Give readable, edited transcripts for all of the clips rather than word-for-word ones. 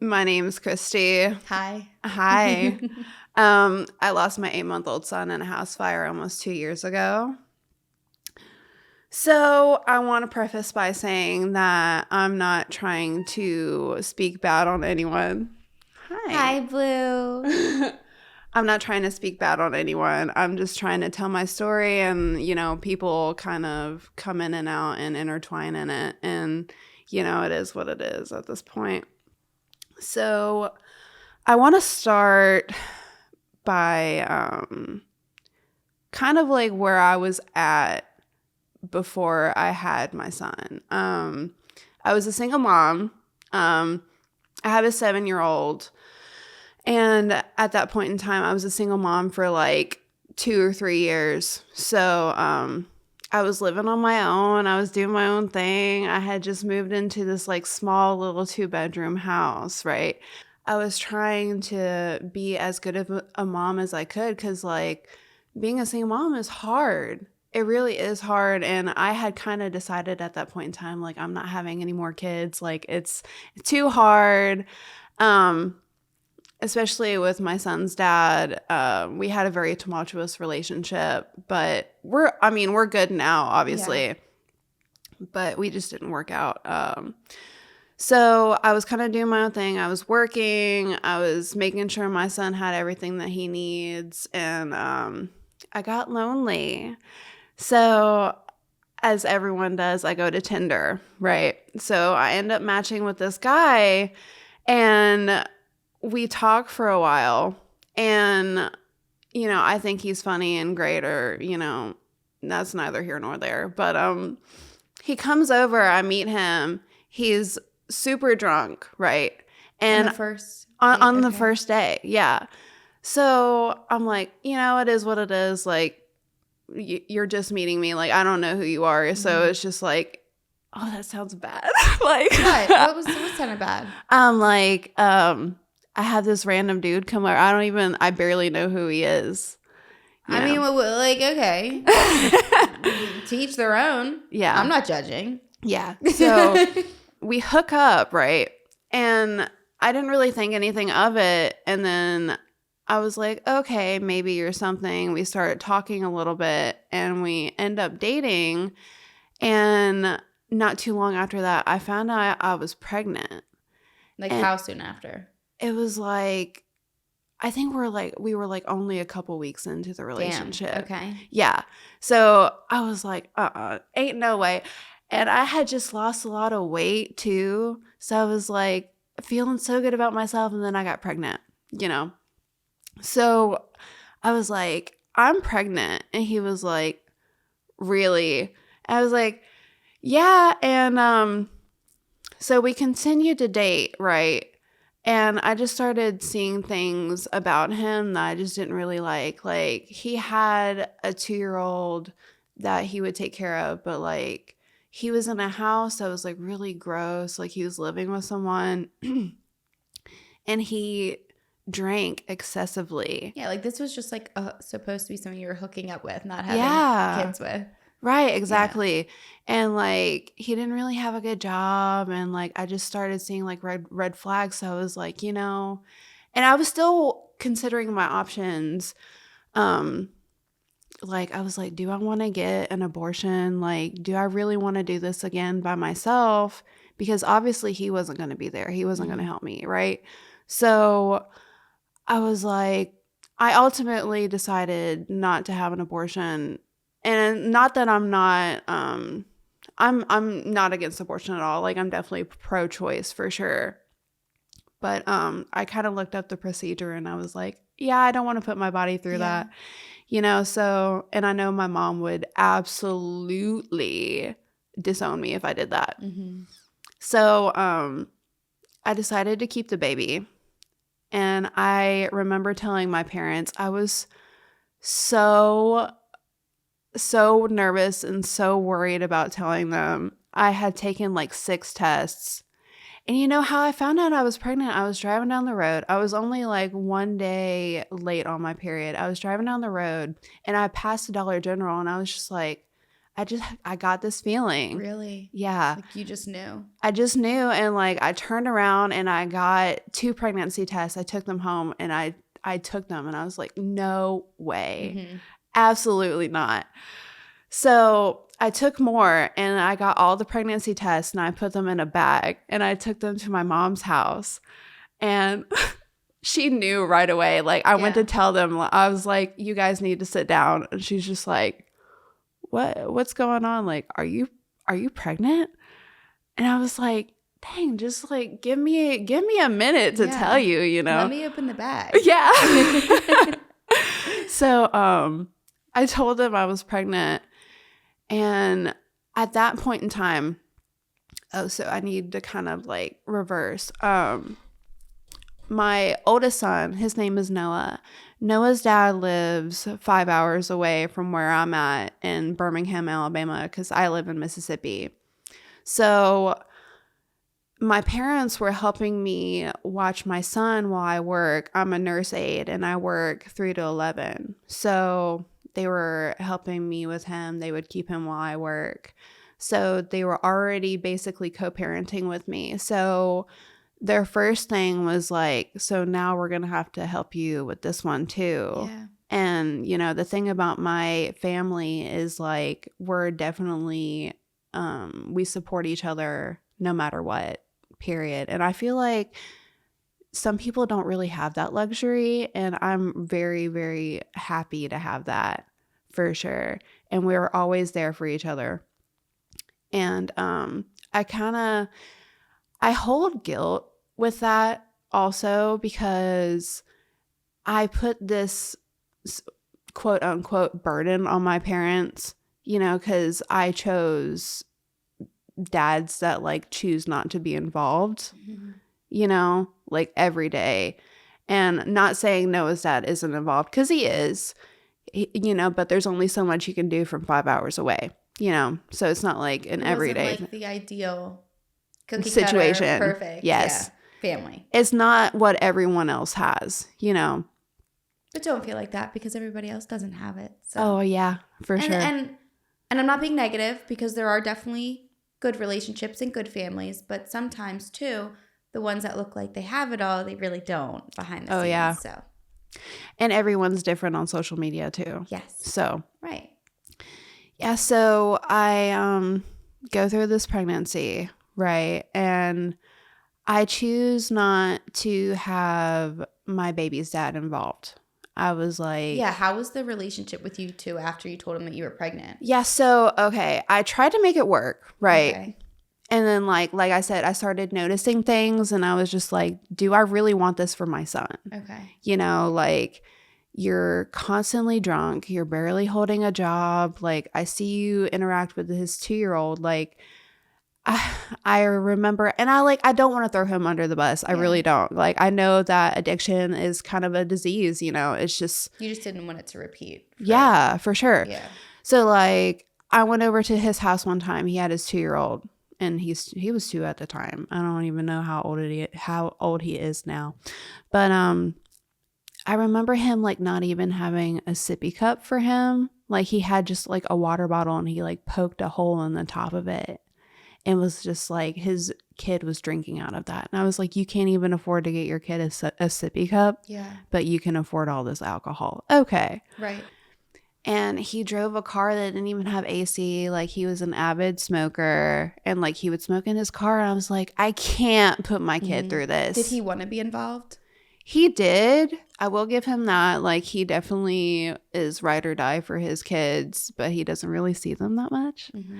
My name's Christy. Hi. Hi. I lost my 8-month-old son in a house fire almost 2 years ago. So I want to preface by saying that I'm not trying to speak bad on anyone. Hi, Blue. I'm not trying to speak bad on anyone. I'm just trying to tell my story, and, people kind of come in and out and intertwine in it. And, it is what it is at this point. So I want to start by kind of like where I was at before I had my son. I was a single mom. I have a 7-year-old. And at that point in time, I was a single mom for like 2 or 3 years. So I was living on my own. I was doing my own thing. I had just moved into this like small little 2-bedroom house, right? I was trying to be as good of a mom as I could because like being a single mom is hard. It really is hard. And I had kind of decided at that point in time, like, I'm not having any more kids. Like, it's too hard. Especially with my son's dad. We had a very tumultuous relationship, but we're good now, obviously. Yeah. But we just didn't work out. So I was kind of doing my own thing. I was working. I was making sure my son had everything that he needs. And I got lonely. So as everyone does, I go to Tinder, right? So I end up matching with this guy, and we talk for a while, and, I think he's funny and great, or, that's neither here nor there. But he comes over, I meet him. He's super drunk, right? And on the first day, yeah. So I'm like, it is what it is. Like, you're just meeting me. Like, I don't know who you are. Mm-hmm. So it's just like, oh, that sounds bad. Like, what sounded bad? I had this random dude come over. I barely know who he is. I mean, okay. To each their own. Yeah. I'm not judging. Yeah. So we hook up, right? And I didn't really think anything of it. And then I was like, okay, maybe you're something. We started talking a little bit, and we end up dating. And not too long after that, I found out I was pregnant. Like, how soon after? It was like, I think we were like only a couple weeks into the relationship. Damn. Okay. Yeah. So I was like, ain't no way. And I had just lost a lot of weight too. So I was like feeling so good about myself. And then I got pregnant, So I was like, I'm pregnant. And he was like, really? I was like, yeah. And so we continued to date, right? And I just started seeing things about him that I just didn't really like. Like, he had a 2-year-old that he would take care of, but like he was in a house that was like really gross. Like, he was living with someone and he drank excessively. Yeah, like this was just like supposed to be someone you were hooking up with, not having kids with. Right, exactly. Yeah. And like he didn't really have a good job, and like I just started seeing like red flags. So I was like, and I was still considering my options. Like I was like, do I want to get an abortion? Like, do I really want to do this again by myself? Because obviously he wasn't going to be there. He wasn't going to help me, right? So I was like, I ultimately decided not to have an abortion. And not that I'm not, I'm not against abortion at all. Like, I'm definitely pro-choice for sure. But I kind of looked up the procedure, and I was like, yeah, I don't want to put my body through that, So, and I know my mom would absolutely disown me if I did that. Mm-hmm. So I decided to keep the baby. And I remember telling my parents, I was so nervous and so worried about telling them. I had taken like 6 tests. And you know how I found out I was pregnant? I was driving down the road. I was only like 1 day late on my period. I was driving down the road, and I passed a Dollar General, and I was just like, I got this feeling. Really? Yeah. Like you just knew. I just knew, and like I turned around and I got 2 pregnancy tests. I took them home and I took them and I was like, no way. Mm-hmm. Absolutely not. So I took more and I got all the pregnancy tests and I put them in a bag and I took them to my mom's house, and she knew right away. Like I went to tell them, I was like, you guys need to sit down. And she's just like, what's going on? Like, are you pregnant? And I was like, dang, just like give me a minute to tell you, you know. Let me open the bag. Yeah. So I told them I was pregnant, and at that point in time, so I need to kind of like reverse. My oldest son, his name is Noah. Noah's dad lives 5 hours away from where I'm at in Birmingham, Alabama, because I live in Mississippi. So my parents were helping me watch my son while I work. I'm a nurse aide and I work 3 to 11. So they were helping me with him. They would keep him while I work. So they were already basically co-parenting with me. So their first thing was like, so now we're going to have to help you with this one too. Yeah. And, you know, the thing about my family is like, we're definitely, we support each other no matter what, period. And I feel like some people don't really have that luxury. And I'm very, very happy to have that for sure. And we're always there for each other. And I hold guilt with that also because I put this quote unquote burden on my parents, you know, because I chose dads that like choose not to be involved, you know, like every day. And not saying Noah's dad isn't involved, because he is, you know, but there's only so much you can do from 5 hours away, you know, so it's not like an everyday like the ideal cookie situation. Cutter, perfect. Yes. Yeah. Family. It's not what everyone else has, you know. But don't feel like that because everybody else doesn't have it. So. Oh yeah, for sure. And I'm not being negative, because there are definitely good relationships and good families, but sometimes too, the ones that look like they have it all, they really don't behind the scenes. Oh yeah. So. And everyone's different on social media too. Yes. So. Right. Yeah, so I go through this pregnancy, right? And I choose not to have my baby's dad involved. I was like... Yeah, how was the relationship with you two after you told him that you were pregnant? Yeah, so, okay, I tried to make it work, right? Okay. And then, like I said, I started noticing things, and I was just like, do I really want this for my son? Okay. You know, like... You're constantly drunk. You're barely holding a job. Like, I see you interact with his 2-year-old. Like, I remember, and I don't want to throw him under the bus. I really don't. Like, I know that addiction is kind of a disease, you know. It's just... You just didn't want it to repeat. Yeah, for sure. Yeah. So, like, I went over to his house one time. He had his 2-year-old, and he was 2 at the time. I don't even know how old he is now. But, I remember him like not even having a sippy cup for him. Like he had just like a water bottle and he like poked a hole in the top of it and was just like his kid was drinking out of that. And I was like, you can't even afford to get your kid a sippy cup. Yeah. But you can afford all this alcohol. Okay. Right. And he drove a car that didn't even have AC. Like he was an avid smoker and like he would smoke in his car. And I was like, I can't put my kid through this. Did he want to be involved? He did. I will give him that. Like, he definitely is ride or die for his kids, but he doesn't really see them that much. Mm-hmm.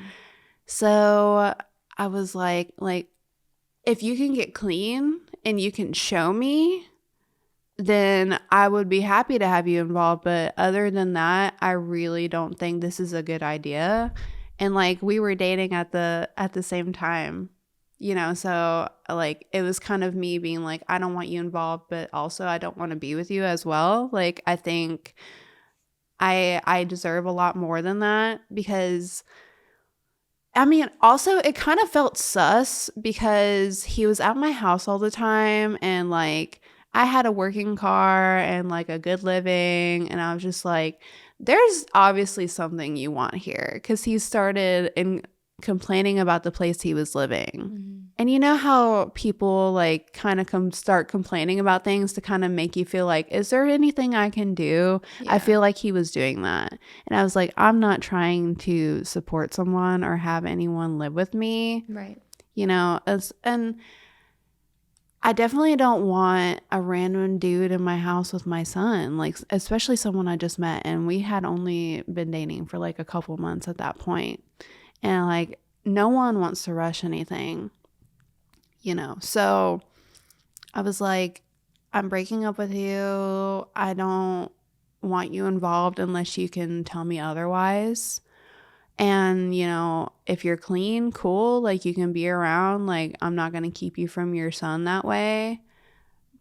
So I was like, if you can get clean and you can show me, then I would be happy to have you involved. But other than that, I really don't think this is a good idea. And like, we were dating at the same time. You know, so like it was kind of me being like, I don't want you involved, but also I don't want to be with you as well. Like, I think I deserve a lot more than that because, I mean, also it kind of felt sus because he was at my house all the time and like I had a working car and like a good living and I was just like, there's obviously something you want here, because he started complaining about the place he was living. Mm-hmm. And you know how people like kind of start complaining about things to kind of make you feel like, is there anything I can do? Yeah. I feel like he was doing that. And I was like, I'm not trying to support someone or have anyone live with me. Right. You know, and I definitely don't want a random dude in my house with my son, like especially someone I just met, and we had only been dating for like a couple months at that point. And like no one wants to rush anything, you know. So I was like, I'm breaking up with you. I don't want you involved unless you can tell me otherwise. And, you know, if you're clean, cool, like you can be around, like I'm not going to keep you from your son that way.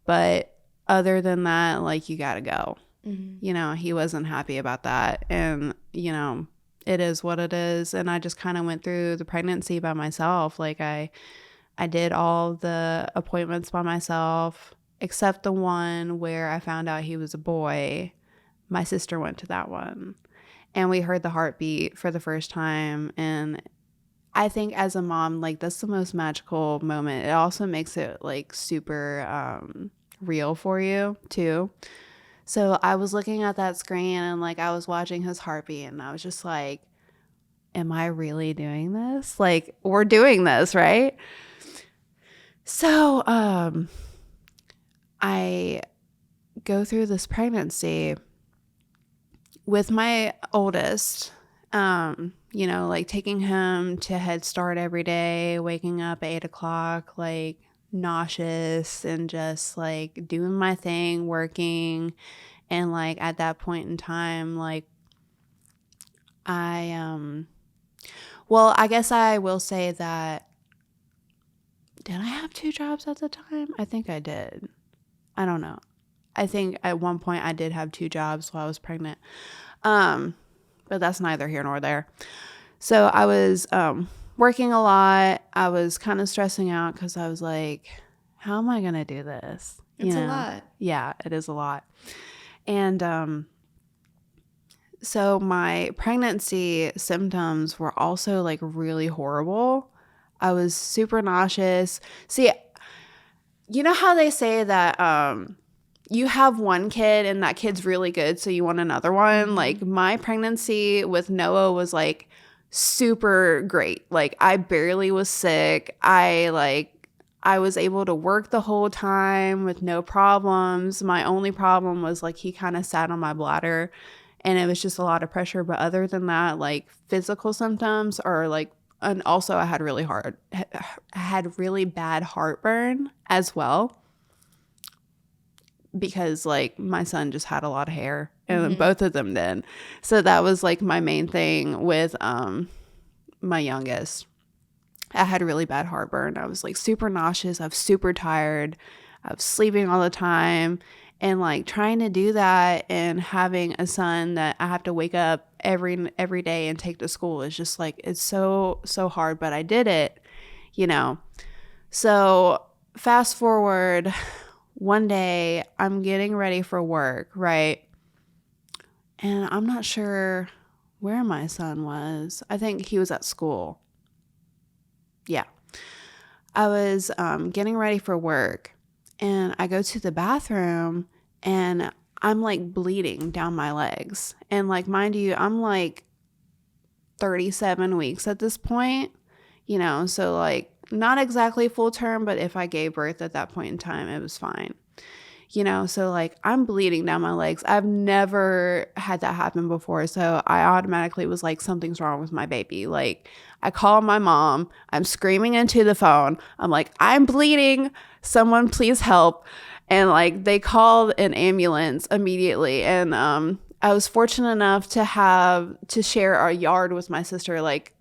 But other than that, like you got to go. Mm-hmm. You know, he wasn't happy about that. And, you know, it is what it is. And I just kind of went through the pregnancy by myself. Like I did all the appointments by myself, except the one where I found out he was a boy. My sister went to that one. And we heard the heartbeat for the first time. And I think as a mom, like that's the most magical moment. It also makes it like super real for you too. So I was looking at that screen and like I was watching his heartbeat and I was just like, am I really doing this? Like we're doing this, right? So I go through this pregnancy with my oldest, you know, like taking him to Head Start every day, waking up at 8:00, like nauseous and just like doing my thing, working. And like at that point in time, like well, I guess I will say that, did I have 2 jobs at the time? I think I did. I don't know. I think at one point I did have 2 jobs while I was pregnant. But that's neither here nor there. So I was working a lot. I was kind of stressing out because I was like, how am I going to do this? It's a lot. Yeah, it is a lot. And so my pregnancy symptoms were also like really horrible. I was super nauseous. See, you know how they say that you have one kid and that kid's really good, so you want another one? Mm-hmm. Like my pregnancy with Noah was like super great. Like I barely was sick. I was able to work the whole time with no problems. My only problem was like he kind of sat on my bladder and it was just a lot of pressure. But other than that, like physical symptoms are like, and also I had really bad heartburn as well, because like my son just had a lot of hair and mm-hmm. both of them did. So that was like my main thing with my youngest. I had really bad heartburn. I was like super nauseous. I was super tired. I was sleeping all the time. And like trying to do that and having a son that I have to wake up every day and take to school is just like, it's so hard, but I did it, you know. So fast forward, one day I'm getting ready for work, right? And I'm not sure where my son was. I think he was at school. Yeah. I was getting ready for work and I go to the bathroom and I'm like bleeding down my legs. And like, mind you, I'm like 37 weeks at this point, you know, so like not exactly full term, but if I gave birth at that point in time, it was fine. You know, so like I'm bleeding down my legs. I've never had that happen before. So I automatically was like, something's wrong with my baby. Like I call my mom. I'm screaming into the phone. I'm like, I'm bleeding. Someone please help. And like they called an ambulance immediately. And I was fortunate enough to share our yard with my sister. Like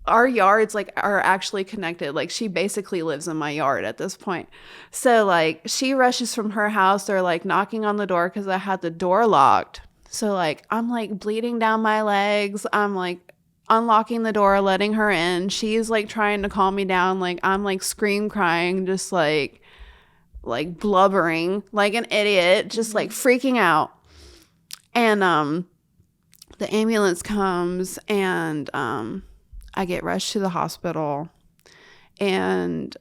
our yards like are actually connected. Like she basically lives in my yard at this point. So like she rushes from her house. They're like knocking on the door because I had the door locked. So like I'm like bleeding down my legs. I'm like unlocking the door, letting her in. She's like trying to calm me down. Like I'm like scream crying, just like blubbering like an idiot, just like freaking out. And the ambulance comes, and I get rushed to the hospital, and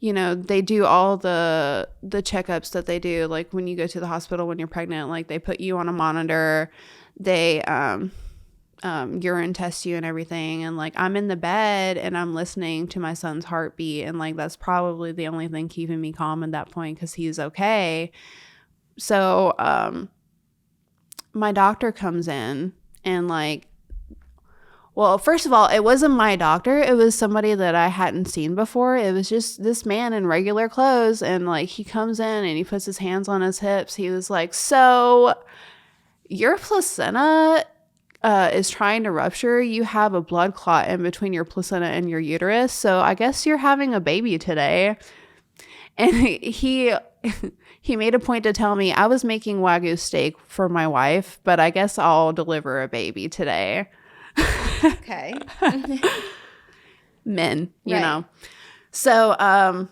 they do all the checkups that they do, like when you go to the hospital when you're pregnant. Like they put you on a monitor, they urine test you and everything, and like I'm in the bed and I'm listening to my son's heartbeat, and like that's probably the only thing keeping me calm at that point because he's okay. So my doctor comes in, and like, well, first of all, it wasn't my doctor. It was somebody that I hadn't seen before. It was just this man in regular clothes, and like he comes in and he puts his hands on his hips. He was like, "So your placenta is trying to rupture. You have a blood clot in between your placenta and your uterus. So I guess you're having a baby today." And he made a point to tell me I was making Wagyu steak for my wife, but I guess I'll deliver a baby today. Okay. Men, you know. So I'm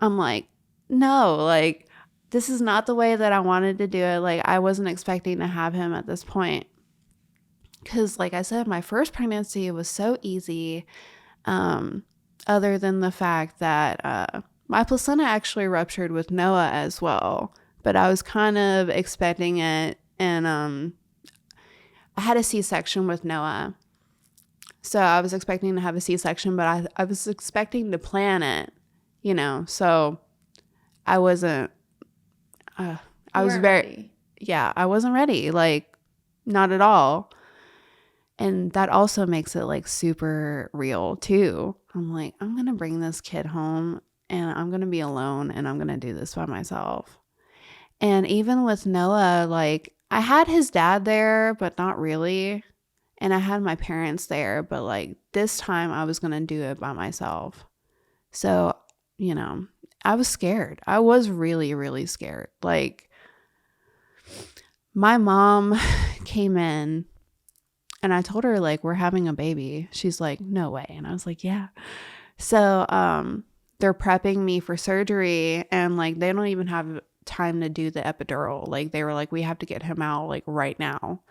like, no, like this is not the way that I wanted to do it. Like I wasn't expecting to have him at this point. Because like I said, my first pregnancy was so easy, other than the fact that my placenta actually ruptured with Noah as well. But I was kind of expecting it, and I had a C-section with Noah. So I was expecting to have a C-section, but I was expecting to plan it, so I wasn't, I wasn't ready, like not at all. And that also makes it like super real too. I'm like, I'm going to bring this kid home and I'm going to be alone and I'm going to do this by myself. And even with Noah, like I had his dad there, but not really. And I had my parents there, but like this time I was going to do it by myself. So, I was scared. I was really, really scared. Like my mom came in and I told her like, we're having a baby. She's like, no way. And I was like, yeah. So, they're prepping me for surgery, and like, they don't even have time to do the epidural. Like they were like, we have to get him out like right now,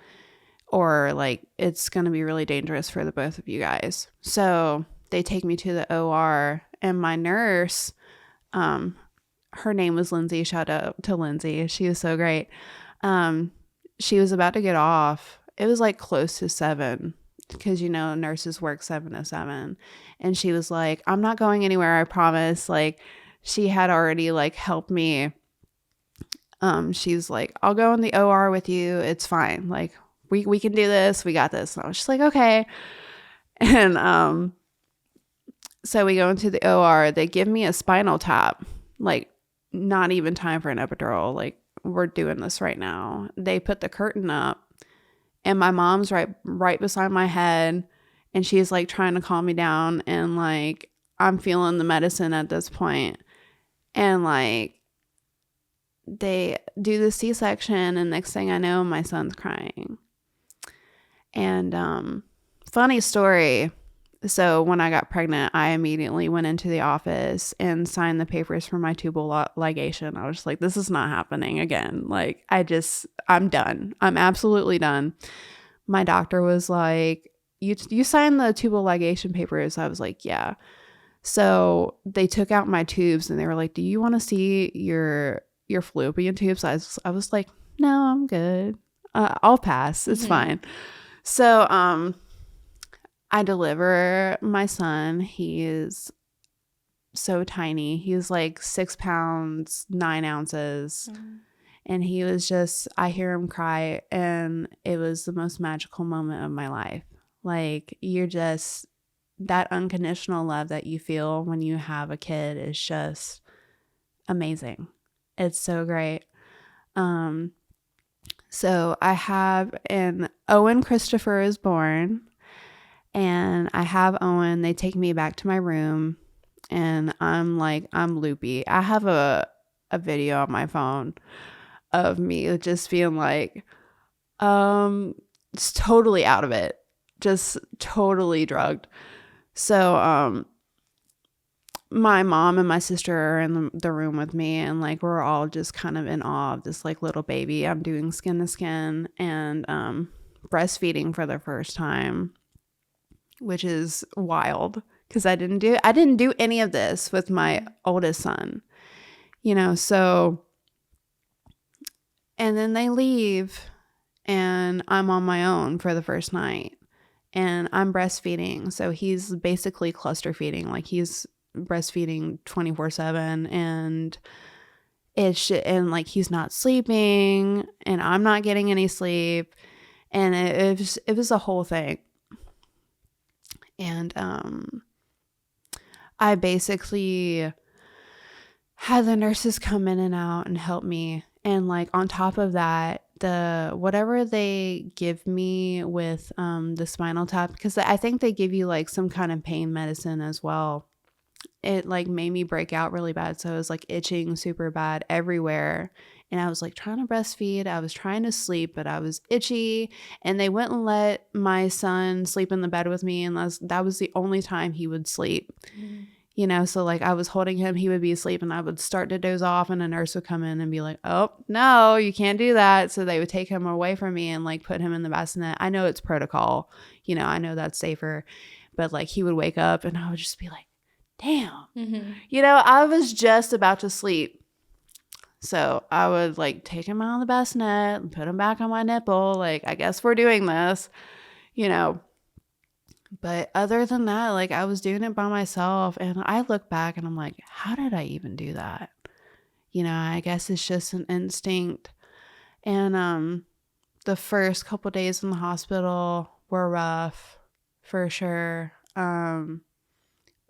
or like it's going to be really dangerous for the both of you guys. So they take me to the OR, and my nurse, her name was Lindsay. Shout out to Lindsay. She was so great. She was about to get off. It was like close to 7 because, nurses work 7 to 7. And she was like, I'm not going anywhere. I promise. Like she had already like helped me. She's like, I'll go in the OR with you. It's fine. Like we can do this. We got this. And I was just like, okay. And, so we go into the OR. They give me a spinal tap, like not even time for an epidural. Like we're doing this right now. They put the curtain up, and my mom's right beside my head, and she's like trying to calm me down, and like I'm feeling the medicine at this point. And like they do the C-section, and next thing I know, my son's crying. And funny story. So when I got pregnant, I immediately went into the office and signed the papers for my tubal ligation. I was like, this is not happening again. Like, I'm done. I'm absolutely done. My doctor was like, you signed the tubal ligation papers? I was like, yeah. So they took out my tubes and they were like, do you want to see your fallopian tubes? I was like, no, I'm good. I'll pass. It's fine. So, I deliver my son. He is so tiny. He was like 6 pounds, 9 ounces. And he was I hear him cry, and it was the most magical moment of my life. Like that unconditional love that you feel when you have a kid is just amazing. It's so great. So I have Owen Christopher is born. And I have Owen. They take me back to my room, and I'm loopy. I have a video on my phone of me just being like, it's totally out of it, just totally drugged. So, my mom and my sister are in the room with me, and like we're all just kind of in awe of this like little baby. I'm doing skin to skin and breastfeeding for the first time, which is wild because I didn't do any of this with my oldest son, you know. So, and then they leave and I'm on my own for the first night, and I'm breastfeeding. So he's basically cluster feeding, like he's breastfeeding 24/7, and and like he's not sleeping and I'm not getting any sleep, and it was a whole thing. And I basically had the nurses come in and out and help me, and like on top of that, the whatever they give me with the spinal tap, because I think they give you like some kind of pain medicine as well, it like made me break out really bad. So I was like itching super bad everywhere, and I was like trying to breastfeed, I was trying to sleep, but I was itchy, and they wouldn't let my son sleep in the bed with me, and that was the only time he would sleep. You know, so like I was holding him, he would be asleep, and I would start to doze off, and a nurse would come in and be like, oh no, you can't do that. So they would take him away from me and like put him in the bassinet. I know it's protocol, you know, I know that's safer, but like he would wake up and I would just be like, damn, you know, I was just about to sleep. So I would like take him out of the bassinet and put him back on my nipple. Like, I guess we're doing this, you know. But other than that, like I was doing it by myself, and I look back and I'm like, how did I even do that? You know, I guess it's just an instinct. And the first couple days in the hospital were rough for sure.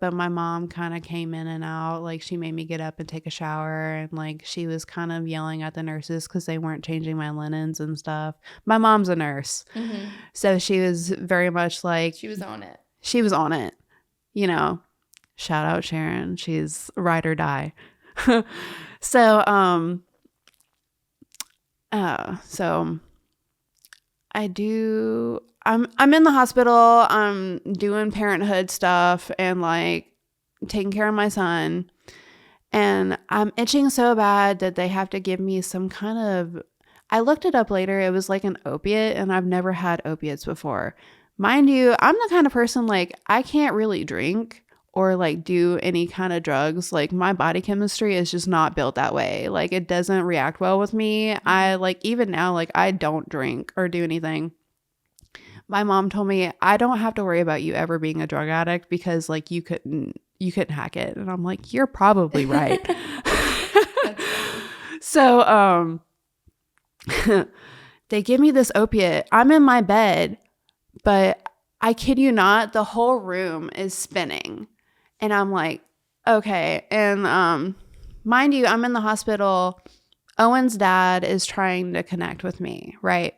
But my mom kind of came in and out. Like she made me get up and take a shower, and like she was kind of yelling at the nurses because they weren't changing my linens and stuff. My mom's a nurse. So she was very much like, she was on it. She was on it, you know. Shout out Sharon. She's ride or die. So I'm in the hospital, I'm doing parenthood stuff and like taking care of my son, and I'm itching so bad that they have to give me some kind of, I looked it up later, it was like an opiate, and I've never had opiates before. Mind you, I'm the kind of person like I can't really drink or like do any kind of drugs. Like my body chemistry is just not built that way. Like it doesn't react well with me. I like, even now, like I don't drink or do anything. My mom told me I don't have to worry about you ever being a drug addict because like you couldn't hack it. And I'm like, you're probably right. So they give me this opiate. I'm in my bed, but I kid you not, the whole room is spinning. And I'm like, okay. And mind you, I'm in the hospital. Owen's dad is trying to connect with me, right?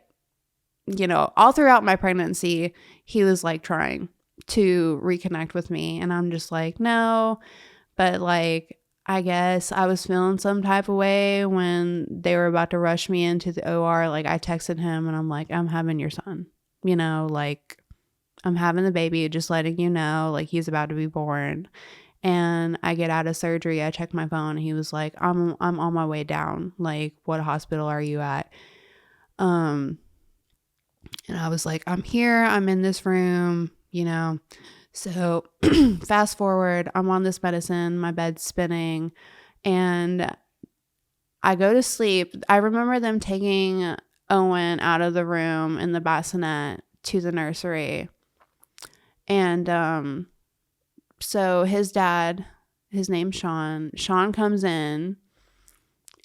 You know, all throughout my pregnancy, he was like trying to reconnect with me. And I'm just like, no. But like, I guess I was feeling some type of way when they were about to rush me into the OR. Like I texted him and I'm like, I'm having your son, you know, like I'm having the baby, just letting you know, like he's about to be born. And I get out of surgery, I check my phone, and he was like, I'm on my way down. Like, what hospital are you at? And I was like, I'm here, I'm in this room, you know. So fast forward, I'm on this medicine, my bed's spinning, and I go to sleep. I remember them taking Owen out of the room in the bassinet to the nursery. And so his dad, his name's Sean comes in,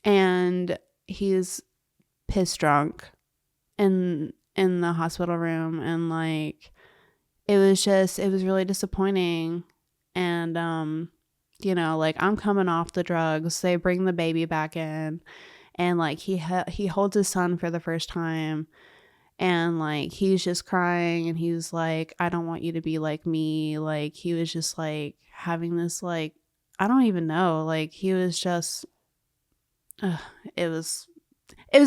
and he's piss drunk in the hospital room, and like it was really disappointing. And you know, like I'm coming off the drugs, they bring the baby back in, and like he holds his son for the first time, and like he's just crying, and he's like, I don't want you to be like me. Like he was just like having this, like, I don't even know, like he was just it was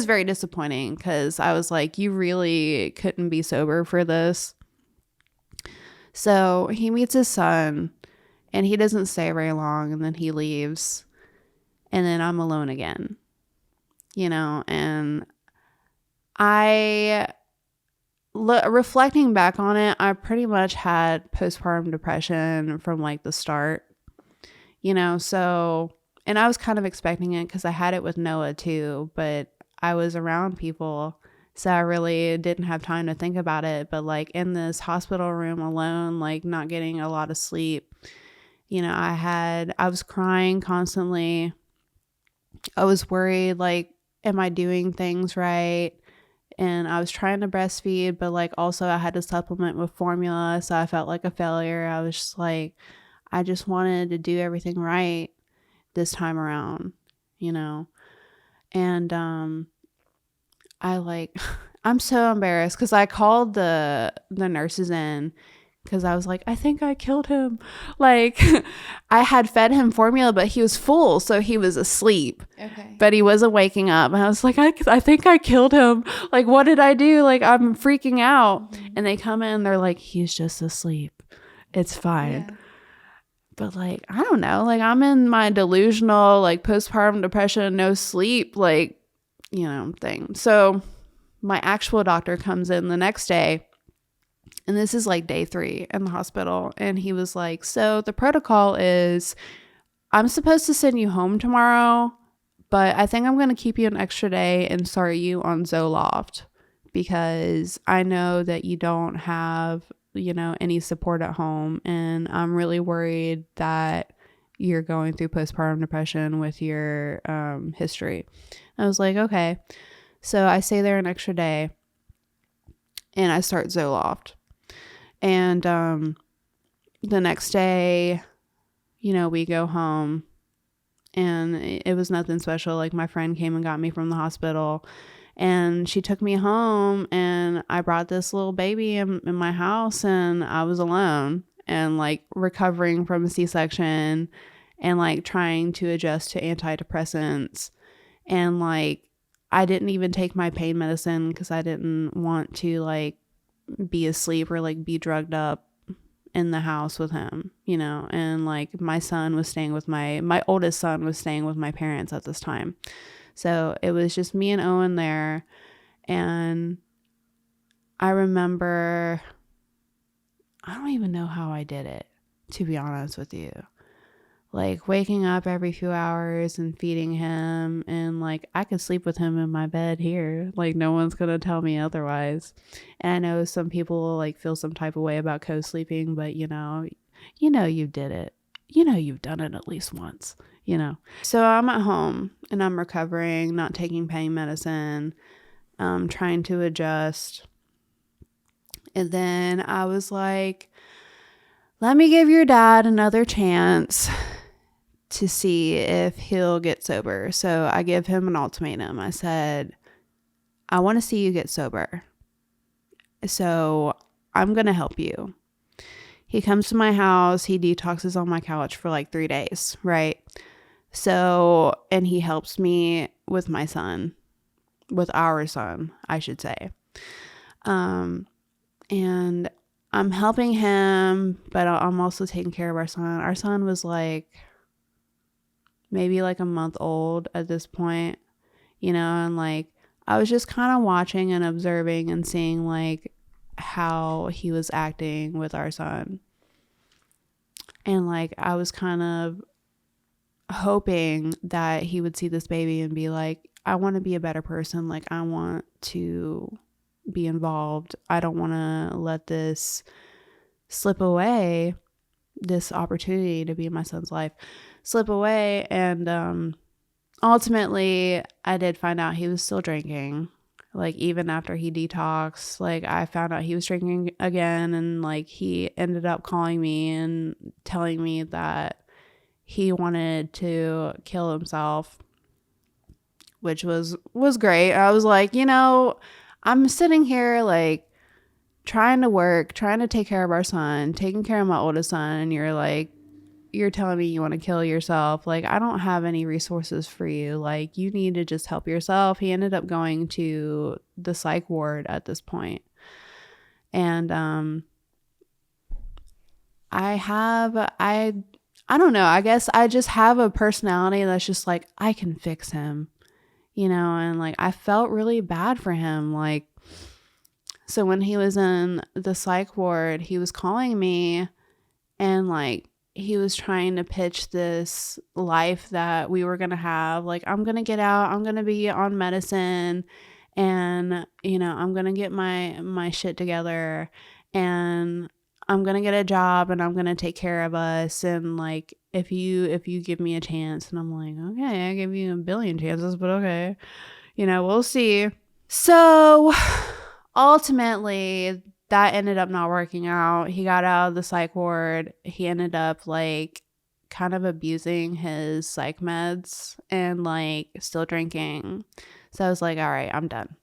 very disappointing, because I was like, you really couldn't be sober for this. So he meets his son, And he doesn't stay very long, and then he leaves, and then I'm alone again, and reflecting back on it, I pretty much had postpartum depression from like the start, so, and I was kind of expecting it because I had it with Noah too, but I was around people, so I really didn't have time to think about it. But like in this hospital room alone, like not getting a lot of sleep, I was crying constantly. I was worried, like, am I doing things right? And I was trying to breastfeed, but like also I had to supplement with formula, so I felt like a failure. I was just like, I just wanted to do everything right this time around, and I like I'm so embarrassed because I called the nurses in because I was like, I think I killed him. Like, I had fed him formula, but he was full, so he was asleep. Okay. But he wasn't waking up. And I was like, I think I killed him. Like, what did I do? Like, I'm freaking out. Mm-hmm. And they come in, they're like, he's just asleep. It's fine. Yeah. But like, I don't know. Like, I'm in my delusional, like, postpartum depression, no sleep, like, thing. So my actual doctor comes in the next day. And this is like day 3 in the hospital. And he was like, so the protocol is I'm supposed to send you home tomorrow, but I think I'm going to keep you an extra day and start you on Zoloft because I know that you don't have, any support at home. And I'm really worried that you're going through postpartum depression with your history. I was like, okay. So I stay there an extra day and I start Zoloft. And the next day, we go home and it was nothing special. Like my friend came and got me from the hospital and she took me home and I brought this little baby in my house and I was alone and like recovering from a C-section and like trying to adjust to antidepressants. And like, I didn't even take my pain medicine because I didn't want to like be asleep or like be drugged up in the house with him, and like my son was staying with my oldest son was staying with my parents at this time. So it was just me and Owen there. And I remember, I don't even know how I did it, to be honest with you. Like waking up every few hours and feeding him, and like I could sleep with him in my bed here. Like no one's gonna tell me otherwise. And I know some people like feel some type of way about co-sleeping, but you did it. You've done it at least once, So I'm at home and I'm recovering, not taking pain medicine, trying to adjust. And then I was like, let me give your dad another chance to see if he'll get sober. So I give him an ultimatum. I said, I want to see you get sober. So I'm going to help you. He comes to my house. He detoxes on my couch for like 3 days, right? So, and he helps me with my son, with our son, I should say. And I'm helping him, but I'm also taking care of our son. Our son was like maybe like a month old at this point, and like I was just kind of watching and observing and seeing like how he was acting with our son. And like I was kind of hoping that he would see this baby and be like, I want to be a better person. Like I want to be involved. I don't want to let this slip away, this opportunity to be in my son's life slip away. And ultimately I did find out he was still drinking. Like even after he detoxed, like I found out he was drinking again, and like he ended up calling me and telling me that he wanted to kill himself, which was great. I was like, I'm sitting here like trying to work, trying to take care of our son, taking care of my oldest son, and you're telling me you want to kill yourself. Like, I don't have any resources for you. Like, you need to just help yourself. He ended up going to the psych ward at this point. And I I don't know. I guess I just have a personality that's just like, I can fix him, and like I felt really bad for him. Like, so when he was in the psych ward, he was calling me and like he was trying to pitch this life that we were going to have. Like, I'm going to get out, I'm going to be on medicine, and I'm going to get my shit together, and I'm going to get a job, and I'm going to take care of us, and like if you give me a chance. And I'm like, okay, I give you a billion chances, but okay, we'll see. So ultimately that ended up not working out. He got out of the psych ward. He ended up like kind of abusing his psych meds and like still drinking. So I was like, all right, I'm done.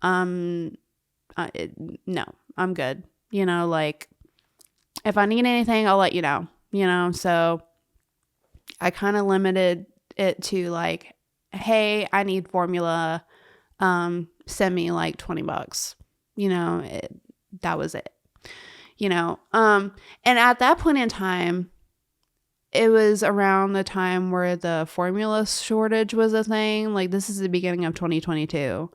No, I'm good. Like if I need anything, I'll let you know, so I kind of limited it to like, hey, I need formula. Send me like $20. That was it. And at that point in time, it was around the time where the formula shortage was a thing. Like, this is the beginning of 2022.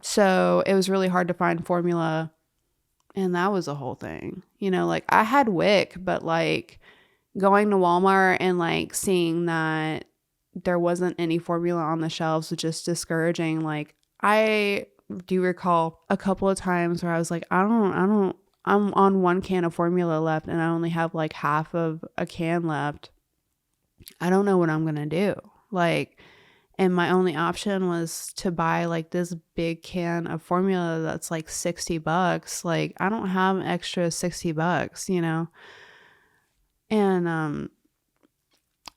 So it was really hard to find formula, and that was a whole thing. Like I had WIC, but like going to Walmart and like seeing that there wasn't any formula on the shelves was just discouraging. Like, I do recall a couple of times where I was like, I'm on one can of formula left and I only have like half of a can left. I don't know what I'm going to do. Like, and my only option was to buy like this big can of formula that's like $60. Like, I don't have an extra $60, And,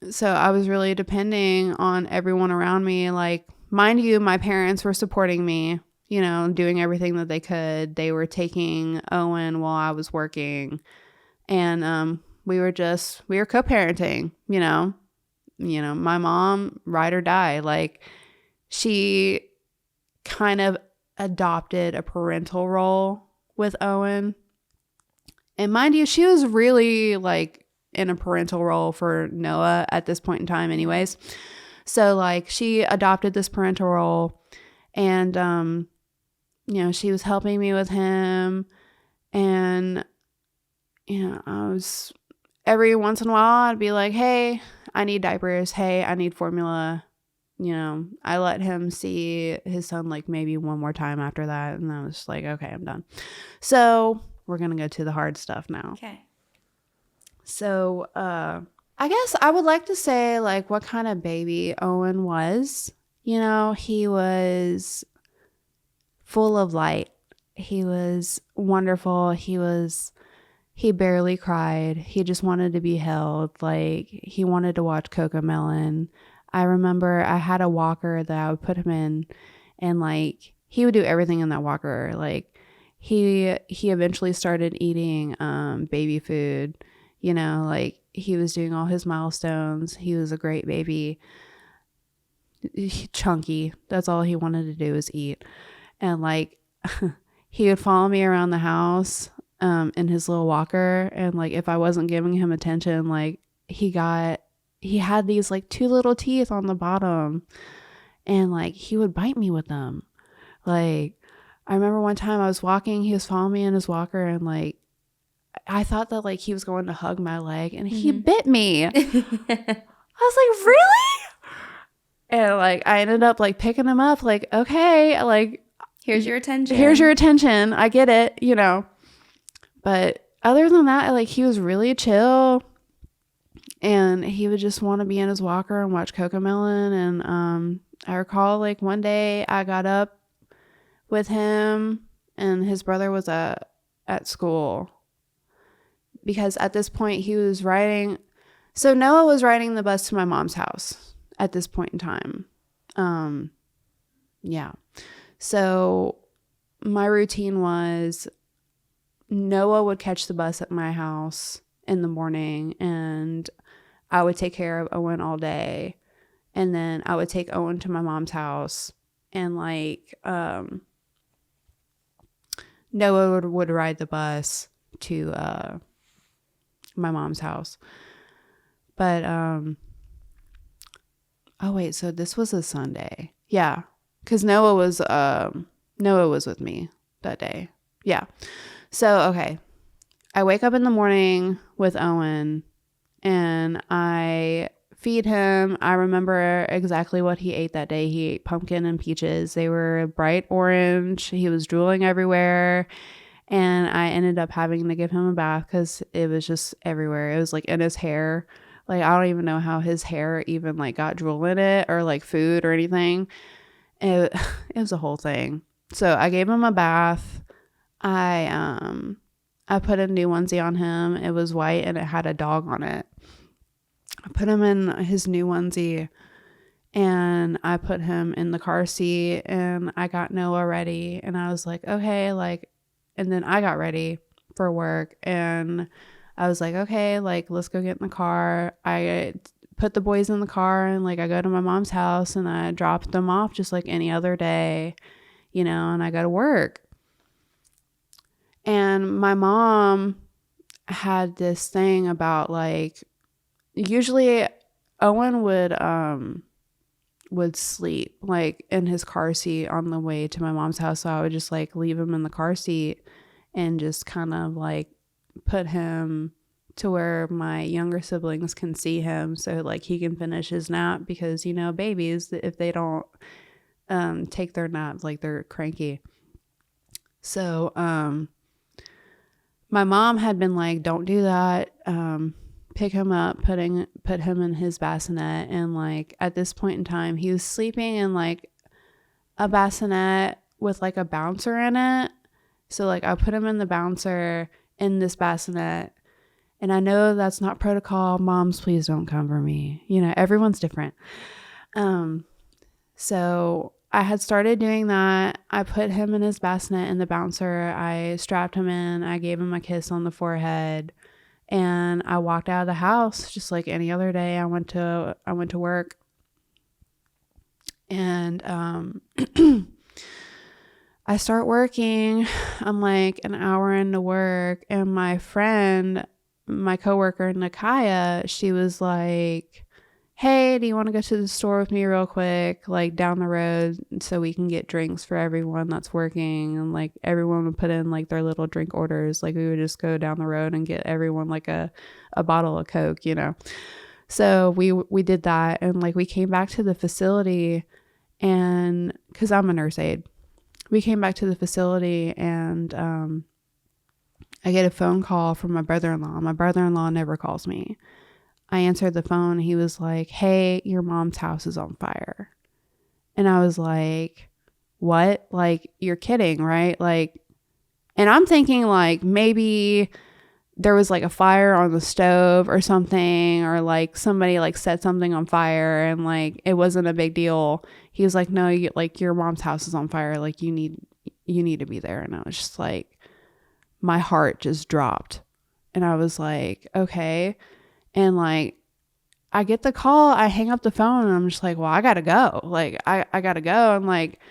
so I was really depending on everyone around me. Like, mind you, my parents were supporting me, doing everything that they could. They were taking Owen while I was working. And we were co-parenting, my mom, ride or die. Like, she kind of adopted a parental role with Owen. And mind you, she was really like in a parental role for Noah at this point in time anyways. So like she adopted this parental role, and she was helping me with him, and I was, every once in a while I'd be like, hey, I need diapers, hey, I need formula. I let him see his son like maybe one more time after that, and I was just like, okay, I'm done. So we're gonna go to the hard stuff now. Okay. So, I guess I would like to say like what kind of baby Owen was. He was full of light. He was wonderful. He barely cried. He just wanted to be held. Like, he wanted to watch Cocomelon. I remember I had a walker that I would put him in, and like he would do everything in that walker. Like, he eventually started eating baby food. Like he was doing all his milestones. He was a great baby. Chunky. That's all he wanted to do was eat. And like he would follow me around the house in his little walker. And like if I wasn't giving him attention, like he had these like two little teeth on the bottom, and like he would bite me with them. Like, I remember one time I was walking, he was following me in his walker, and like I thought that like he was going to hug my leg, and he bit me. I was like, really? And like I ended up like picking him up, like, okay, like here's your attention. I get it, But other than that, like he was really chill, and he would just want to be in his walker and watch Cocomelon. And I recall like one day I got up with him, and his brother was at school, because at this point he was riding. So Noah was riding the bus to my mom's house at this point in time. Yeah. So my routine was Noah would catch the bus at my house in the morning, and I would take care of Owen all day. And then I would take Owen to my mom's house, and like Noah would ride the bus to my mom's house. But, oh wait, so this was a Sunday. Yeah. Cause Noah was with me that day. Yeah. So, okay. I wake up in the morning with Owen and I feed him. I remember exactly what he ate that day. He ate pumpkin and peaches. They were bright orange. He was drooling everywhere. And I ended up having to give him a bath because it was just everywhere. It was like in his hair. Like, I don't even know how his hair even like got drool in it or like food or anything. It was a whole thing. So I gave him a bath. I put a new onesie on him. It was white and it had a dog on it. I put him in his new onesie and I put him in the car seat and I got Noah ready and I was like, okay, like, and then I got ready for work and I was like, okay, like, let's go get in the car. I put the boys in the car and like I go to my mom's house and I drop them off just like any other day, you know, and I go to work. And my mom had this thing about like, usually Owen would sleep like in his car seat on the way to my mom's house. So I would just like leave him in the car seat and just kind of like put him to where my younger siblings can see him so like he can finish his nap because, you know, babies, if they don't take their naps, like they're cranky. So my mom had been like, don't do that. Pick him up, put him in his bassinet. And like at this point in time, he was sleeping in like a bassinet with like a bouncer in it. So like I put him in the bouncer in this bassinet. And I know that's not protocol. Moms, please don't come for me. You know, everyone's different. So I had started doing that. I put him in his bassinet in the bouncer. I strapped him in. I gave him a kiss on the forehead. And I walked out of the house just like any other day. I went to work. And I start working. I'm like an hour into work. And my friend, my coworker, Nakaya, she was like, hey, do you want to go to the store with me real quick, like down the road so we can get drinks for everyone that's working? And like everyone would put in like their little drink orders. Like we would just go down the road and get everyone like a bottle of Coke, you know? So we did that. And like we came back to the facility and cause I'm a nurse aide, we came back to the facility and, I get a phone call from my brother-in-law. My brother-in-law never calls me. I answered the phone. He was like, hey, your mom's house is on fire. And I was like, what? Like, you're kidding, right? Like, and I'm thinking like maybe there was like a fire on the stove or something, or like somebody like set something on fire and like it wasn't a big deal. He was like, no, like your mom's house is on fire. Like you need to be there. And I was just like, my heart just dropped. And I was like, okay. And like, I get the call, I hang up the phone and I'm just like, well, I gotta go. Like, I gotta go. And like,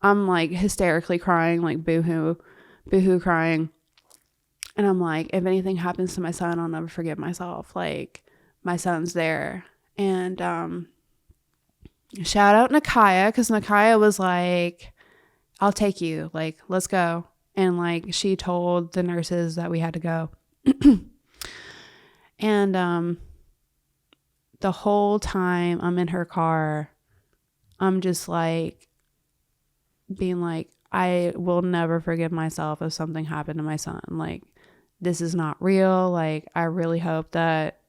I'm like hysterically crying, like boohoo crying. And I'm like, if anything happens to my son, I'll never forgive myself. Like, my son's there. And shout out Nakaya, because Nakaya was like, I'll take you. Like, let's go. And like, she told the nurses that we had to go. And the whole time I'm in her car, I'm just like being like, I will never forgive myself if something happened to my son. Like, this is not real. Like, I really hope that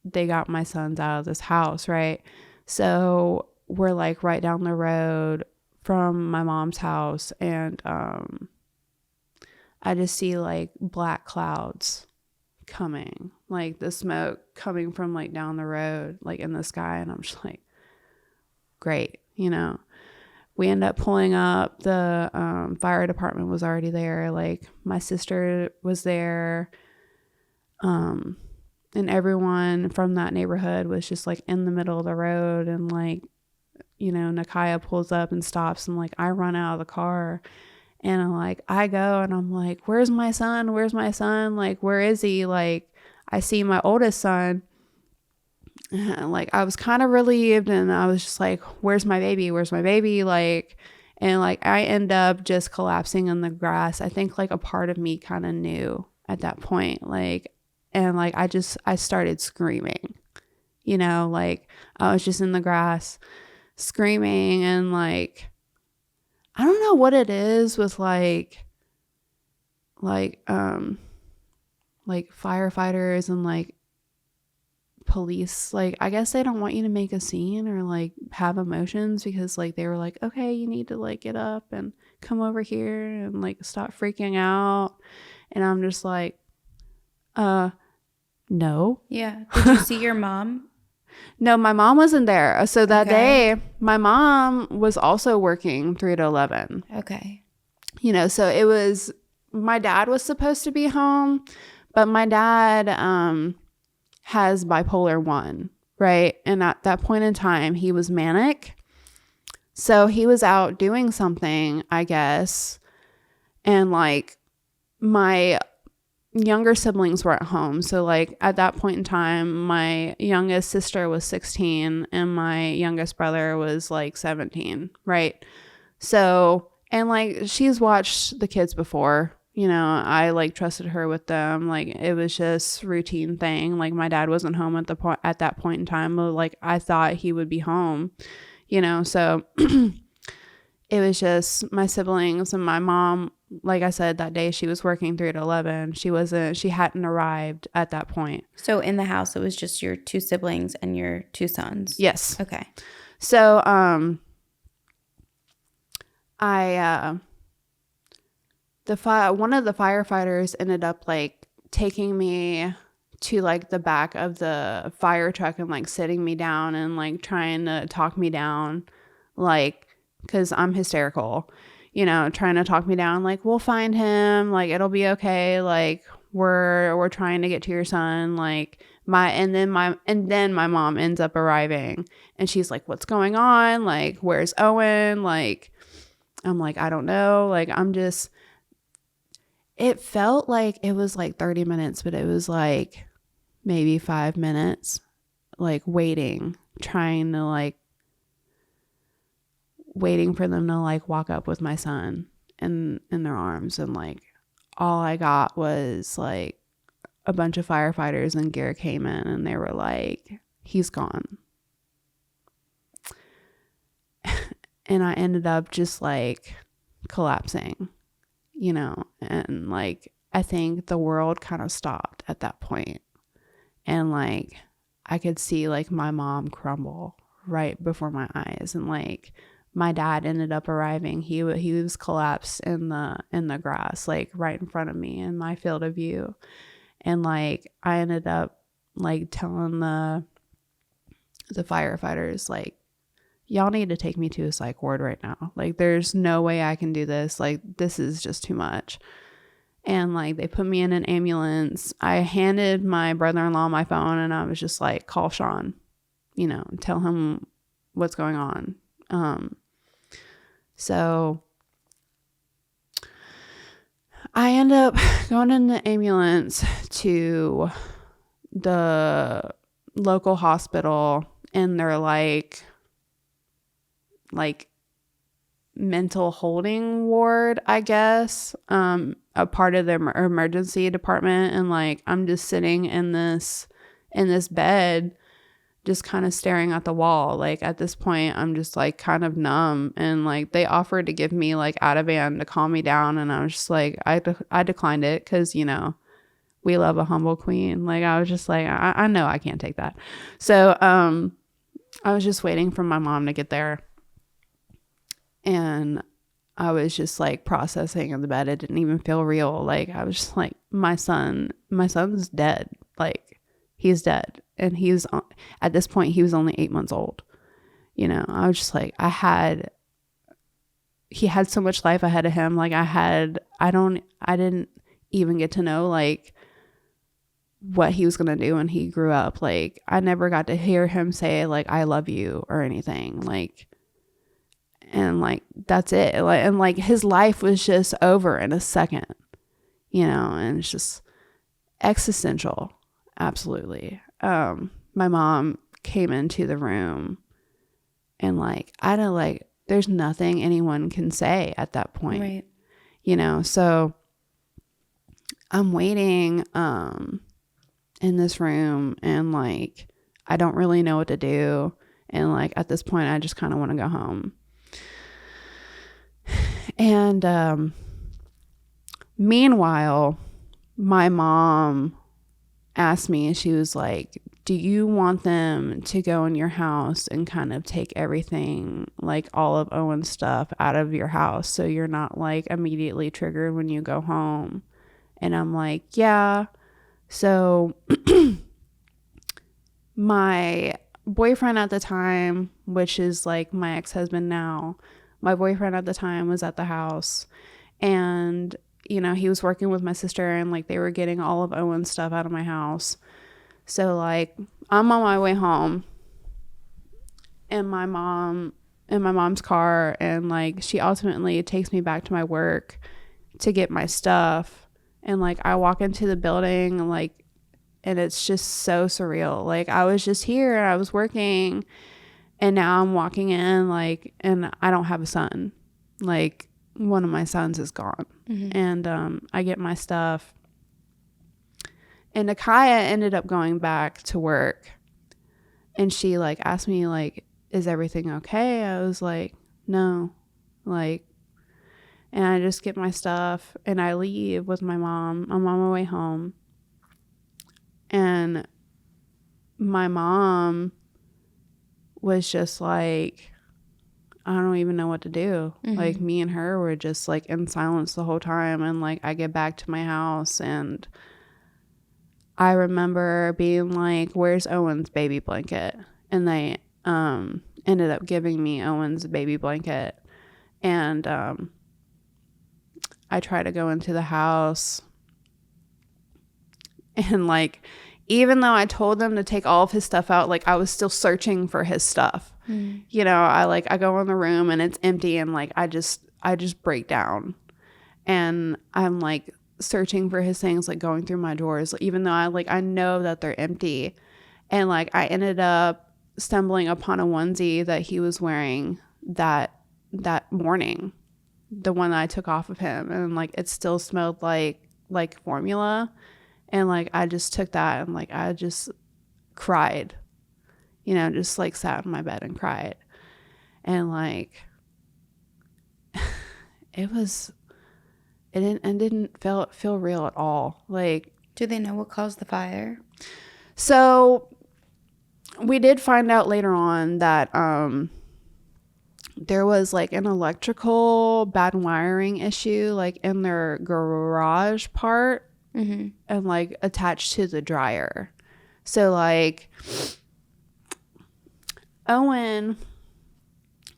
they got my sons out of this house, right? So we're like right down the road from my mom's house, and I just see like black clouds coming, like the smoke coming from like down the road, like in the sky. And I'm just like, great, you know. We end up pulling up. The fire department was already there. Like my sister was there. And everyone from that neighborhood was just like in the middle of the road. And like, you know, Nakaya pulls up and stops, and like I run out of the car. And I'm like, I go and I'm like, where's my son? Where's my son? Like, where is he? Like, I see my oldest son, and like I was kind of relieved, and I was just like, where's my baby? Where's my baby? Like, and like I end up just collapsing in the grass. I think like a part of me kind of knew at that point, like, and like I started screaming, you know, like I was just in the grass screaming, and like I don't know what it is with like firefighters and like police, like I guess they don't want you to make a scene or like have emotions, because like they were like, okay, you need to like get up and come over here and like stop freaking out. And I'm just like, no. Yeah. Did you see your mom? No, my mom wasn't there. So that day my mom was also working 3 to 11. Okay. You know, so it was, my dad was supposed to be home, but my dad has bipolar 1, right? And at that point in time, he was manic. So he was out doing something, I guess. And like my younger siblings were at home. So like at that point in time, my youngest sister was 16 and my youngest brother was like 17, right? So, and like she's watched the kids before. You know, I like trusted her with them. Like it was just routine thing. Like my dad wasn't home at that point in time, but like I thought he would be home, you know. So it was just my siblings and my mom. Like I said, that day she was working 3 to 11. She hadn't arrived at that point. So in the house, it was just your 2 siblings and your 2 sons. Yes. Okay. So one of the firefighters ended up like taking me to like the back of the fire truck and like sitting me down and like trying to talk me down, like, because I'm hysterical, you know, trying to talk me down, like, we'll find him, like it'll be okay, like we're trying to get to your son, like and then my mom ends up arriving and she's like, what's going on, like where's Owen? Like I'm like, I don't know, like it felt like it was like 30 minutes, but it was like maybe 5 minutes, like waiting for them to like walk up with my son in their arms. And like all I got was like a bunch of firefighters and gear came in and they were like, he's gone. And I ended up just like collapsing, you know, and like I think the world kind of stopped at that point. And like I could see like my mom crumble right before my eyes, and like my dad ended up arriving. He was collapsed in the grass, like right in front of me in my field of view. And like I ended up like telling the firefighters, like, y'all need to take me to a psych ward right now. Like there's no way I can do this. Like this is just too much. And like they put me in an ambulance. I handed my brother-in-law my phone and I was just like, call Sean, you know, tell him what's going on. So I end up going in the ambulance to the local hospital, and they're like mental holding ward, I guess, a part of the emergency department. And like I'm just sitting in this bed, just kind of staring at the wall. Like at this point I'm just like kind of numb, and like they offered to give me like Ativan to calm me down, and I was just like I declined it, because you know we love a humble queen. Like I was just like I know I can't take that. So I was just waiting for my mom to get there. And I was just like processing in the bed. It didn't even feel real. Like I was just like, my son's dead. Like he's dead. And at this point, he was only 8 months old. You know, I was just like, he had so much life ahead of him. Like I didn't even get to know like what he was going to do when he grew up. Like I never got to hear him say like, I love you or anything. Like, and like that's it. Like, and like his life was just over in a second, you know. And it's just existential absolutely. My mom came into the room and like, I don't like, there's nothing anyone can say at that point. Right. You know, so I'm waiting in this room and like I don't really know what to do, and like at this point I just kind of want to go home. And meanwhile, my mom asked me, she was like, do you want them to go in your house and kind of take everything, like all of Owen's stuff out of your house so you're not like immediately triggered when you go home? And I'm like, yeah. So my boyfriend at the time, which is like my ex-husband now, my boyfriend at the time was at the house, and you know, he was working with my sister, and like they were getting all of Owen's stuff out of my house. So like I'm on my way home and my mom in my mom's car, and like she ultimately takes me back to my work to get my stuff, and like I walk into the building like, and it's just so surreal. Like I was just here, I was working, and now I'm walking in like, and I don't have a son. Like one of my sons is gone. Mm-hmm. And I get my stuff, and Nakaya ended up going back to work, and she like asked me like, is everything okay? I was like, no. Like, and I just get my stuff and I leave with my mom. I'm on my way home, and my mom was just like, I don't even know what to do. Mm-hmm. Like me and her were just like in silence the whole time. And like I get back to my house, and I remember being like, where's Owen's baby blanket? And they ended up giving me Owen's baby blanket. And I try to go into the house, and like, even though I told them to take all of his stuff out, like I was still searching for his stuff. Mm. You know, I go in the room and it's empty, and like I just break down, and I'm like searching for his things, like going through my drawers, even though I know that they're empty. And like I ended up stumbling upon a onesie that he was wearing that morning, the one that I took off of him, and like it still smelled like formula. And like I just took that, and like I just cried, you know, just like sat in my bed and cried. And like it didn't feel real at all. Like, do they know what caused the fire? So we did find out later on that there was like an electrical bad wiring issue like in their garage part. Mm-hmm. And like attached to the dryer. So like Owen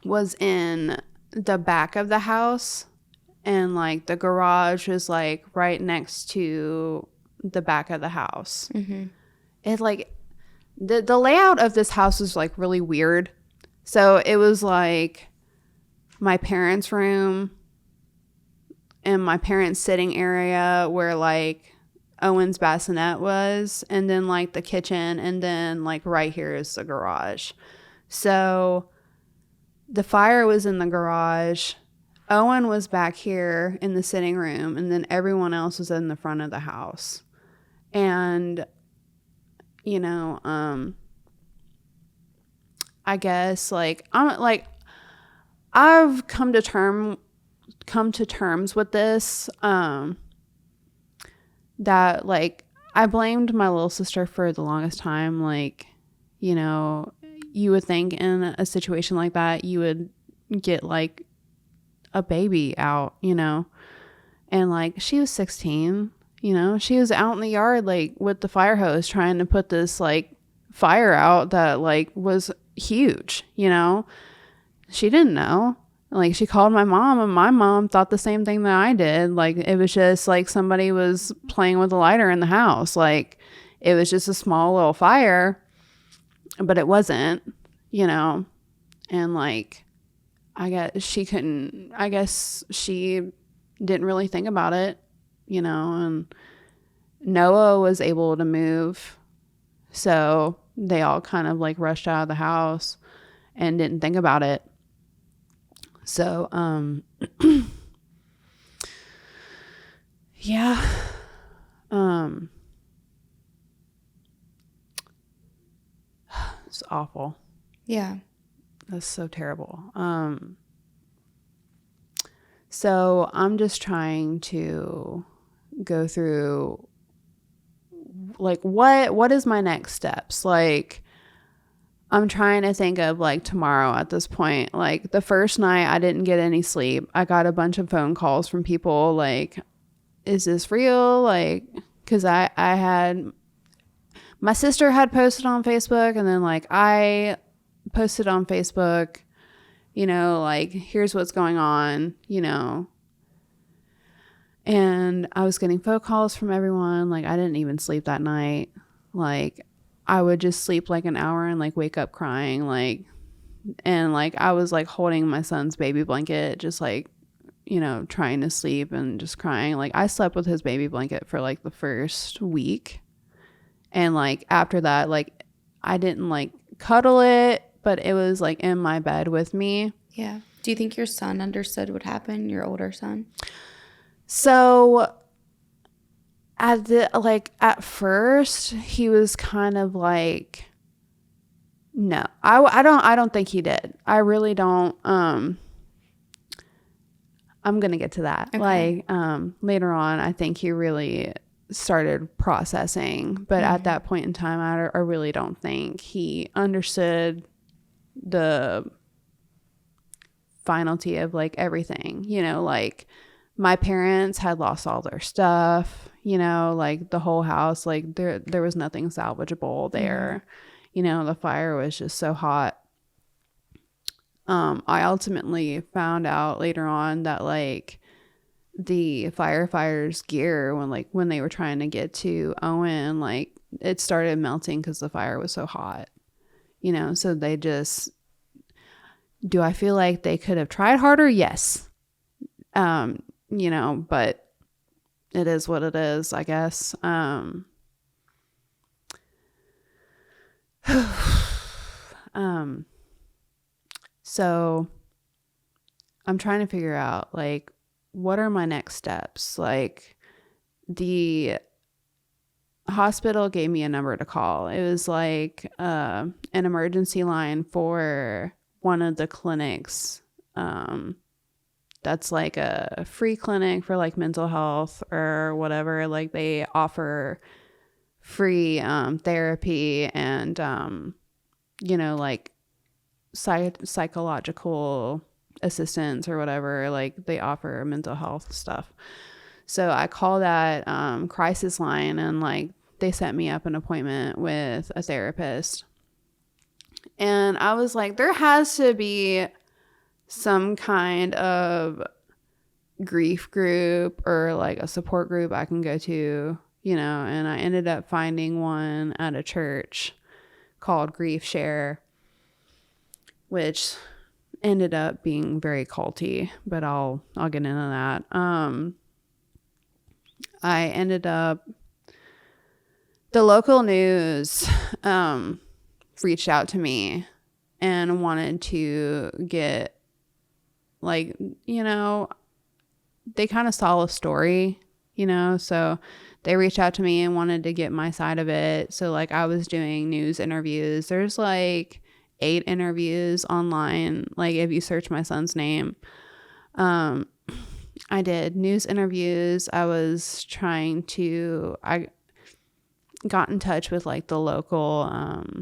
was in the back of the house, and like the garage was like right next to the back of the house. Mm-hmm. It like the layout of this house was like really weird. So it was like my parents' room and my parents' sitting area where like Owen's bassinet was, and then like the kitchen, and then like right here is the garage. So the fire was in the garage. Owen was back here in the sitting room, and then everyone else was in the front of the house. And you know, I guess like I've come to terms with this, that like I blamed my little sister for the longest time. Like, you know, you would think in a situation like that you would get like a baby out, you know, and like she was 16, you know, she was out in the yard like with the fire hose trying to put this like fire out that like was huge, you know. She didn't know. Like she called my mom, and my mom thought the same thing that I did. Like it was just like somebody was playing with a lighter in the house. Like it was just a small little fire, but it wasn't, you know. And like I guess she didn't really think about it, you know. And Noah was able to move So they all kind of like rushed out of the house and didn't think about it. So, yeah. It's awful. Yeah. That's so terrible. So I'm just trying to go through like what is my next steps? Like I'm trying to think of like tomorrow at this point. Like the first night I didn't get any sleep. I got a bunch of phone calls from people like, is this real? Like, cause I had, my sister had posted on Facebook and then like I posted on Facebook, you know, like here's what's going on, you know. And I was getting phone calls from everyone. Like I didn't even sleep that night. Like I would just sleep like an hour and like wake up crying, like, and like I was like holding my son's baby blanket, just like, you know, trying to sleep and just crying. Like I slept with his baby blanket for like the first week. And like after that, like I didn't like cuddle it, but it was like in my bed with me. Yeah. Do you think your son understood what happened, your older son? So at first he was kind of like, no, I don't think he did. I really don't. I'm going to get to that. Okay. Like, later on, I think he really started processing, but at that point in time, I really don't think he understood the finality of like everything, you know, like my parents had lost all their stuff, you know, like the whole house, like there was nothing salvageable there. You know, the fire was just so hot. I ultimately found out later on that like the firefighters' gear when they were trying to get to Owen, like it started melting because the fire was so hot, you know. So they just, do I feel like they could have tried harder? Yes. You know, but it is what it is, I guess. So I'm trying to figure out like, what are my next steps? Like the hospital gave me a number to call. It was like an emergency line for one of the clinics. That's like a free clinic for like mental health or whatever. Like they offer free therapy and you know, like psychological assistance or whatever. Like they offer mental health stuff. So I call that crisis line, and like they set me up an appointment with a therapist. And I was like, there has to be some kind of grief group or like a support group I can go to, you know. And I ended up finding one at a church called Grief Share, which ended up being very culty, but I'll get into that. I ended up, the local news reached out to me and wanted to get like, you know, they kind of saw a story, you know, so they reached out to me and wanted to get my side of it. So like I was doing news interviews. There's like 8 interviews online. Like if you search my son's name, I did news interviews. I got in touch with like the local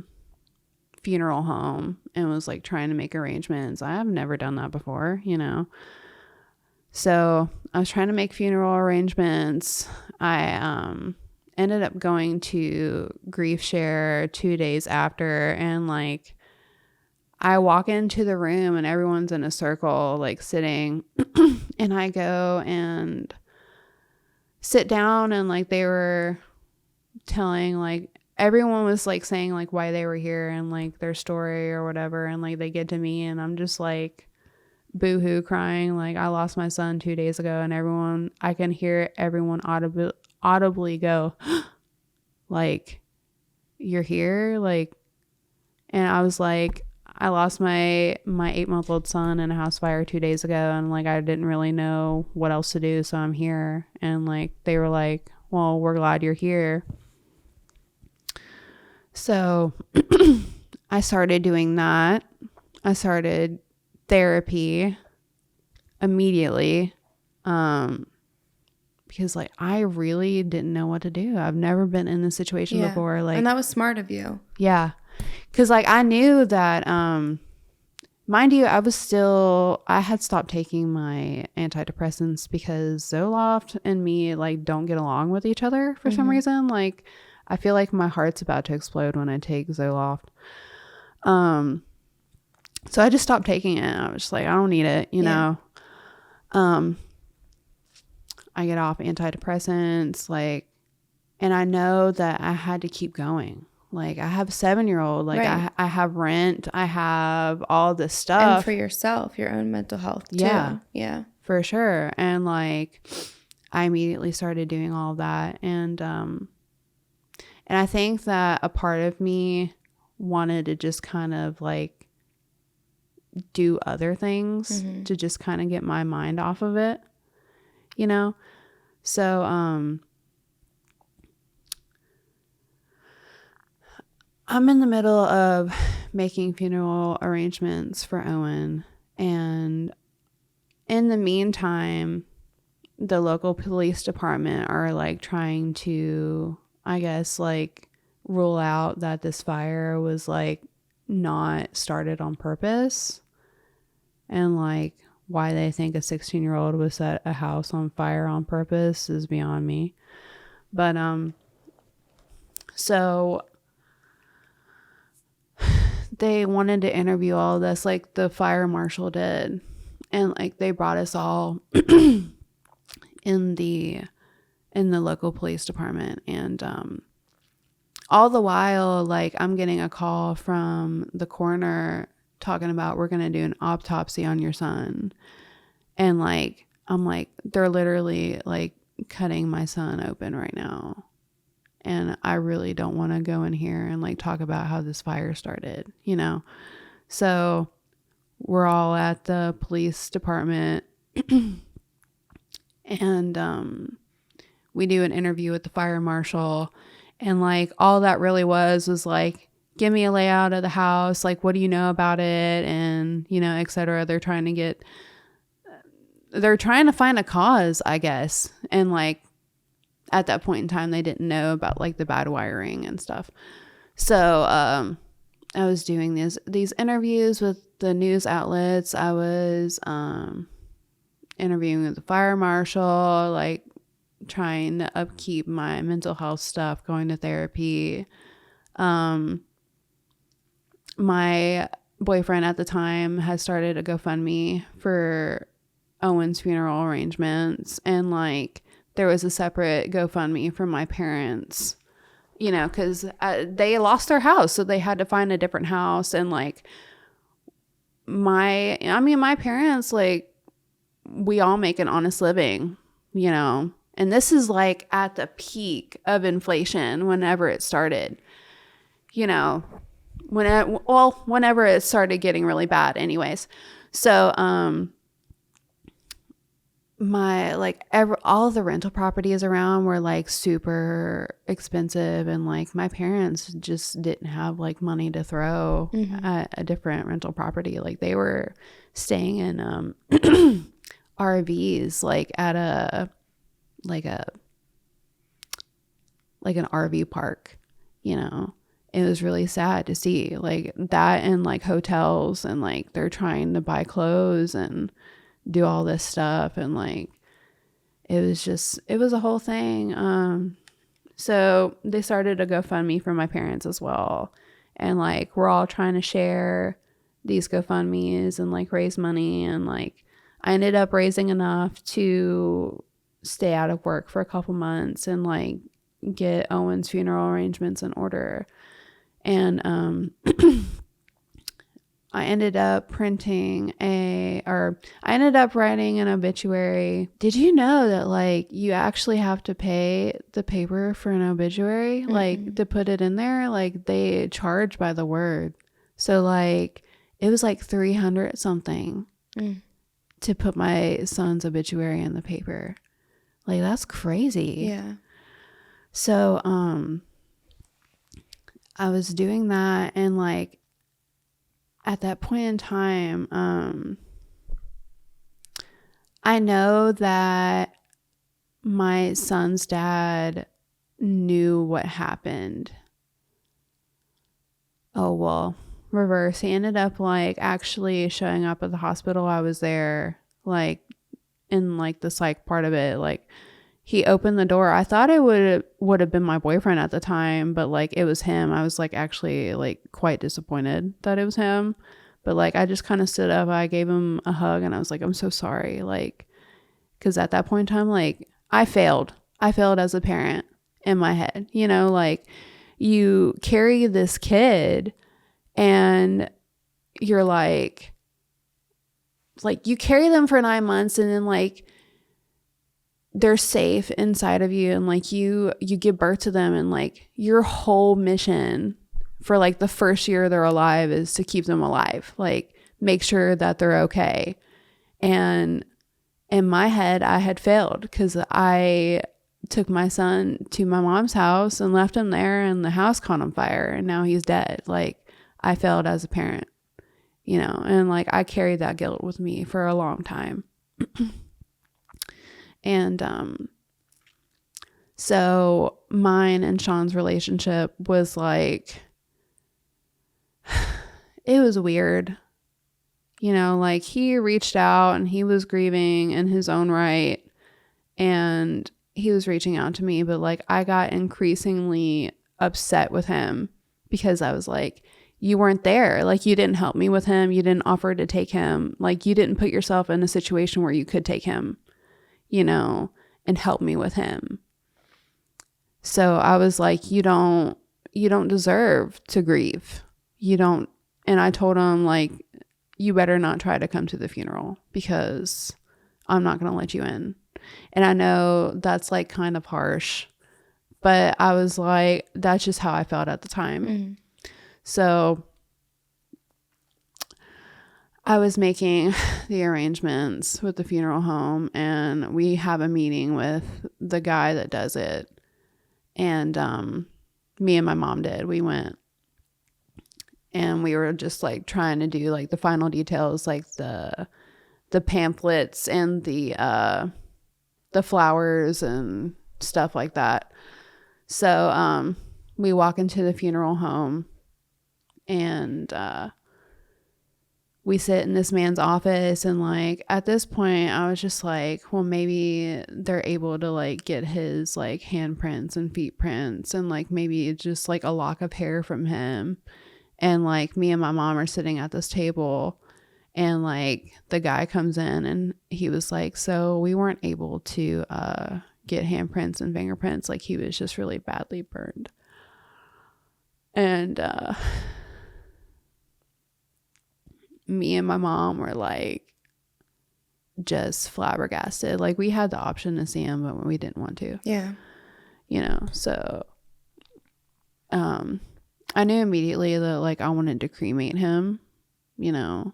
funeral home and was like trying to make arrangements. I have never done that before, you know. So I was trying to make funeral arrangements. I ended up going to Grief Share 2 days after, and like I walk into the room and everyone's in a circle like sitting and I go and sit down, and like they were telling, like everyone was like saying like why they were here and like their story or whatever, and like they get to me and I'm just like boo-hoo crying, like I lost my son 2 days ago, and I can hear everyone audibly go like, you're here? Like, and I was like, I lost my 8-month-old son in a house fire 2 days ago, and like I didn't really know what else to do, so I'm here. And like they were like, well, we're glad you're here. So I started doing that. I started therapy immediately, because like I really didn't know what to do. I've never been in this situation before. Like, and that was smart of you. Yeah. Because like I knew that, mind you, I had stopped taking my antidepressants because Zoloft and me like don't get along with each other for some reason. Like I feel like my heart's about to explode when I take Zoloft. So I just stopped taking it. I was just like, I don't need it, you know. I get off antidepressants, like, and I know that I had to keep going. Like I have a 7-year-old, like I have rent, I have all this stuff. And for yourself, your own mental health too. Yeah. For sure. And like I immediately started doing all of that. And I think that a part of me wanted to just kind of like do other things to just kind of get my mind off of it, you know? So, I'm in the middle of making funeral arrangements for Owen, and in the meantime, the local police department are like trying to, I guess, like rule out that this fire was like not started on purpose, and like why they think a 16-year-old would set a house on fire on purpose is beyond me. But so they wanted to interview all of this, like the fire marshal did, and like they brought us all in the local police department, and all the while like I'm getting a call from the coroner talking about, we're gonna do an autopsy on your son, and like I'm like, they're literally like cutting my son open right now, and I really don't want to go in here and like talk about how this fire started, you know. So we're all at the police department and we do an interview with the fire marshal, and like all that really was like, give me a layout of the house, like what do you know about it, and you know, etc. They're trying to find a cause, I guess. And like at that point in time they didn't know about like the bad wiring and stuff. So I was doing these interviews with the news outlets. I was interviewing with the fire marshal, like trying to upkeep my mental health stuff, going to therapy. My boyfriend at the time had started a GoFundMe for Owen's funeral arrangements, and like there was a separate GoFundMe for my parents, you know, because they lost their house, so they had to find a different house. And like my parents, like we all make an honest living, you know, and this is like at the peak of inflation whenever it started, you know, whenever it started getting really bad anyways. So all the rental properties around were like super expensive, and like my parents just didn't have like money to throw at a different rental property. Like they were staying in RVs, like at an RV park, you know. It was really sad to see like that, and like hotels, and like they're trying to buy clothes and do all this stuff, and like it was a whole thing. So they started a GoFundMe for my parents as well, and like we're all trying to share these GoFundMes and like raise money, and like I ended up raising enough to stay out of work for a couple months and like get Owen's funeral arrangements in order. And I ended up writing an obituary. Did you know that like you actually have to pay the paper for an obituary? Mm-mm. Like to put it in there, like they charge by the word. So like it was like 300 something to put my son's obituary in the paper. Like that's crazy. Yeah. So I was doing that, and like at that point in time, I know that my son's dad knew what happened. Oh, well, reverse. He ended up like actually showing up at the hospital. I was there, like in like the psych part of it. Like he opened the door. I thought it would have been my boyfriend at the time, but like it was him. I was like actually like quite disappointed that it was him. But like I just kind of stood up. I gave him a hug and I was like, I'm so sorry. Like, because at that point in time, like I failed as a parent in my head. You know, like you carry this kid and you're like you carry them for 9 months, and then like they're safe inside of you, and like you give birth to them, and like your whole mission for like the first year they're alive is to keep them alive, like make sure that they're okay. And in my head I had failed because I took my son to my mom's house and left him there, and the house caught on fire and now he's dead. Like I failed as a parent, you know, and like I carried that guilt with me for a long time. And so mine and Sean's relationship was like, it was weird. You know, like he reached out and he was grieving in his own right, and he was reaching out to me, but like I got increasingly upset with him because I was like, you weren't there. Like you didn't help me with him. You didn't offer to take him. Like you didn't put yourself in a situation where you could take him, you know, and help me with him. So I was like, you don't deserve to grieve. You don't. And I told him like, you better not try to come to the funeral because I'm not going to let you in. And I know that's like kind of harsh, but I was like, that's just how I felt at the time. So I was making the arrangements with the funeral home, and we have a meeting with the guy that does it. And me and my mom did. We went, and we were just like trying to do like the final details, like the pamphlets and the flowers and stuff like that. So we walk into the funeral home, and we sit in this man's office, and like at this point I was just like, well, maybe they're able to like get his like handprints and feet prints, and like maybe just like a lock of hair from him. And like me and my mom are sitting at this table, and like the guy comes in and he was like, so we weren't able to get handprints and fingerprints. Like he was just really badly burned. And me and my mom were like just flabbergasted. Like we had the option to see him, but we didn't want to. Yeah. You know, so I knew immediately that like I wanted to cremate him, you know.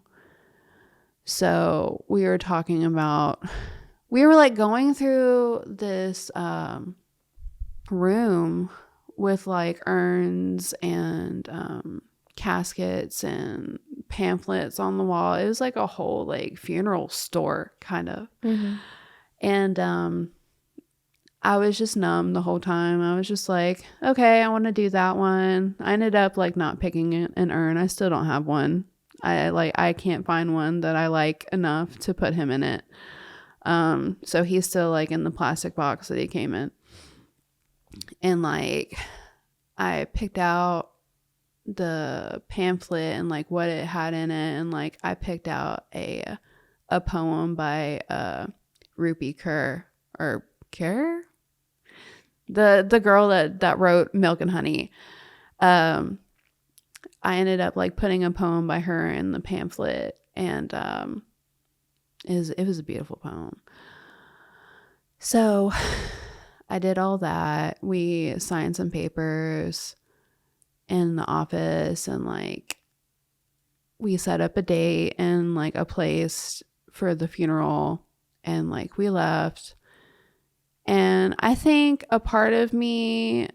So we were talking about, we were like going through this room with like urns and caskets and pamphlets on the wall. It was like a whole like funeral store kind of. And I was just numb the whole time. I was just like, okay, I want to do that one. I ended up like not picking an urn. I still don't have one. I can't find one that I like enough to put him in it. So he's still like in the plastic box that he came in. And like I picked out the pamphlet and like what it had in it, and like I picked out a poem by Rupi Kaur, or Kaur, the girl that wrote Milk and Honey. I ended up like putting a poem by her in the pamphlet, and it was a beautiful poem. So I did all that. We signed some papers in the office, and like we set up a date and like a place for the funeral, and like we left. And I think a part of me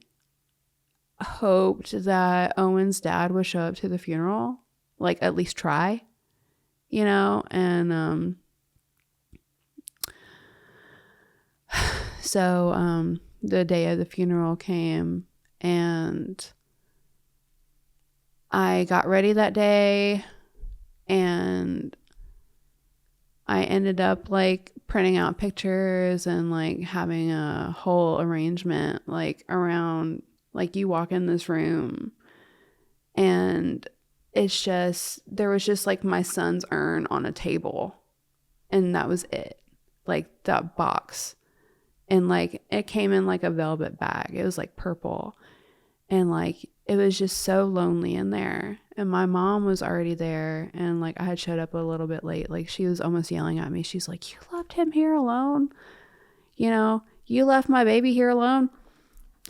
hoped that Owen's dad would show up to the funeral, like at least try, you know. And so the day of the funeral came, and I got ready that day, and I ended up like printing out pictures and like having a whole arrangement like around, like you walk in this room and it's just, there was just like my son's urn on a table, and that was it. Like that box. And like it came in like a velvet bag. It was like purple. And like it was just so lonely in there. And my mom was already there, and like I had showed up a little bit late. Like she was almost yelling at me. She's like, "You left him here alone? You know, you left my baby here alone?"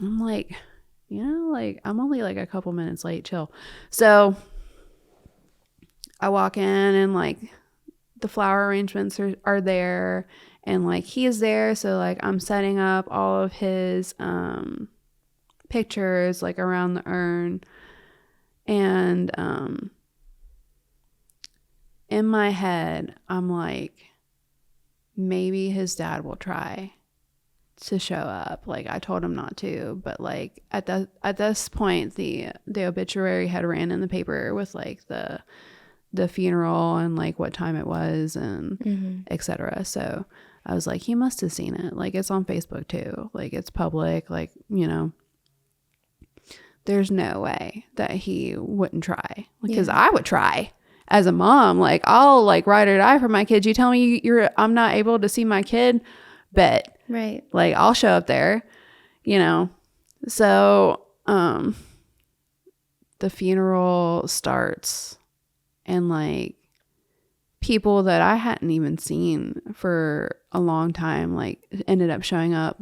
I'm like, you know, like I'm only like a couple minutes late, chill. So I walk in, and like the flower arrangements are there, and like he is there. So like I'm setting up all of his pictures like around the urn, and in my head I'm like, maybe his dad will try to show up. Like I told him not to, but like at this point the obituary had ran in the paper with like the funeral and like what time it was and etc. So I was like, he must have seen it. Like it's on Facebook too. Like it's public. Like, you know, there's no way that he wouldn't try, because I would try as a mom. Like I'll like ride or die for my kids. You tell me I'm not able to see my kid, bet. Right. Like I'll show up there, you know? So, the funeral starts, and like people that I hadn't even seen for a long time, like ended up showing up.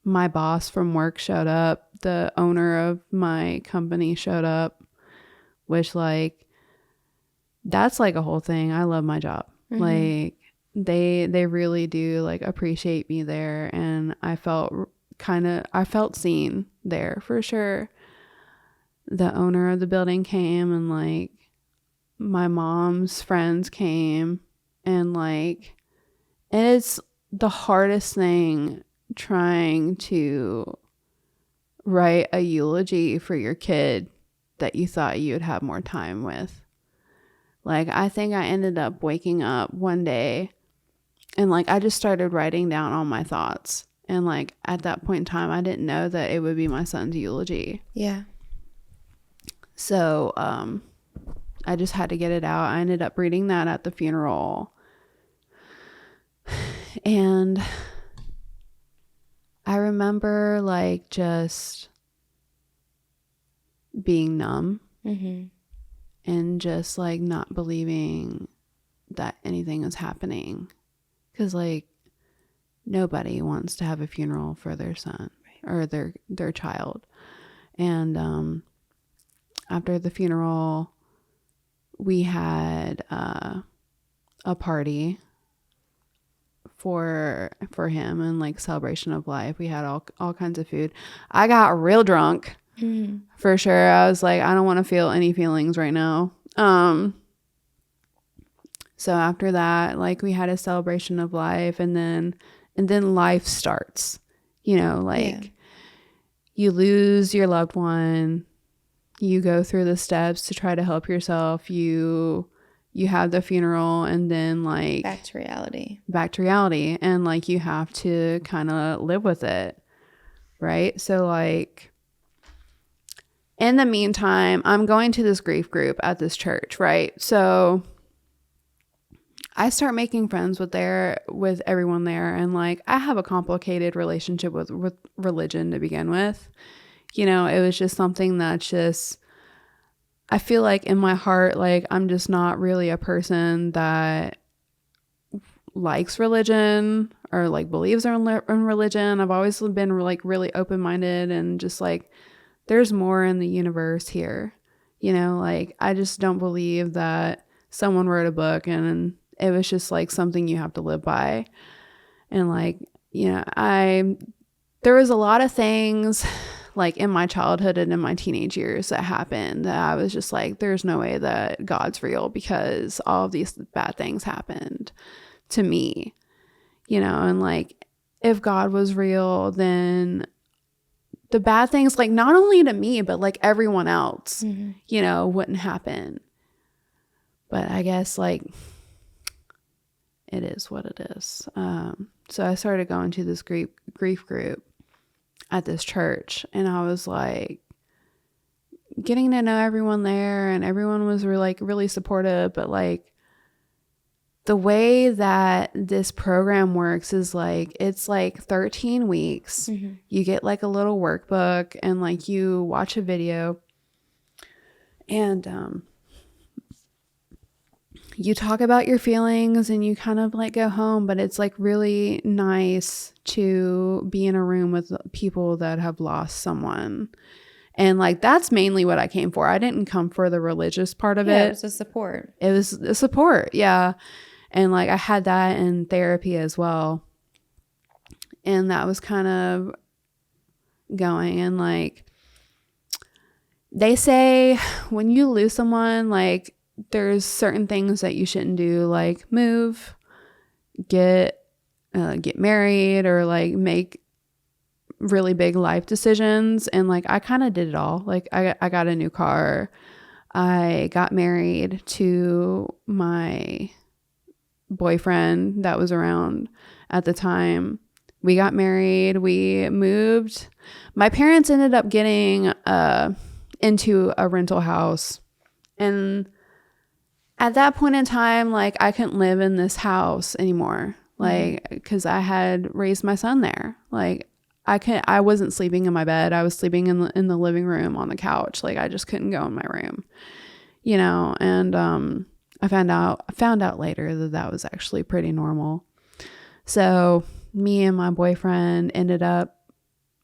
My boss from work showed up. The owner of my company showed up, which like, that's like a whole thing. I love my job. Like they really do like appreciate me there. And I felt seen there for sure. The owner of the building came, and like my mom's friends came, and like, it's the hardest thing trying to write a eulogy for your kid that you thought you would have more time with. Like I think I ended up waking up one day, and like I just started writing down all my thoughts, and like at that point in time I didn't know that it would be my son's eulogy. Yeah. So I just had to get it out. I ended up reading that at the funeral, and I remember like just being numb and just like not believing that anything was happening, because like nobody wants to have a funeral for their son or their child. And after the funeral we had a party for him, and like celebration of life. We had all kinds of food. I got real drunk for sure. I was like, I don't want to feel any feelings right now. So after that, like we had a celebration of life, and then life starts, you know, like you lose your loved one, you go through the steps to try to help yourself, you have the funeral, and then like back to reality, and like you have to kind of live with it, right? So like in the meantime, I'm going to this grief group at this church, right? So I start making friends with everyone there, and like I have a complicated relationship with religion to begin with. You know, it was just something that's just, I feel like in my heart, like I'm just not really a person that likes religion or like believes in religion. I've always been like really open-minded and just like there's more in the universe here. You know, like I just don't believe that someone wrote a book and it was just like something you have to live by. And like, you know, there was a lot of things like in my childhood and in my teenage years that happened that I was just like, there's no way that God's real because all of these bad things happened to me, you know. And like, if God was real, then the bad things, like not only to me, but like everyone else, you know, wouldn't happen. But I guess like it is what it is. So I started going to this grief group at this church, and I was like getting to know everyone there, and everyone was really supportive. But like the way that this program works is like it's like 13 weeks. You get like a little workbook and like you watch a video, and you talk about your feelings and you kind of like go home. But it's like really nice to be in a room with people that have lost someone. And like that's mainly what I came for. I didn't come for the religious part of it. It was a support. It was a support, yeah. And like I had that in therapy as well. And that was kind of going. And like they say when you lose someone, like there's certain things that you shouldn't do, like move, get married, or like make really big life decisions. And like I kind of did it all. Like I got a new car. I got married to my boyfriend that was around at the time. We got married. We moved. My parents ended up getting into a rental house. And at that point in time, like I couldn't live in this house anymore. Like, because I had raised my son there. Like I wasn't sleeping in my bed. I was sleeping in the living room on the couch. Like I just couldn't go in my room, you know. And I found out later that was actually pretty normal. So me and my boyfriend ended up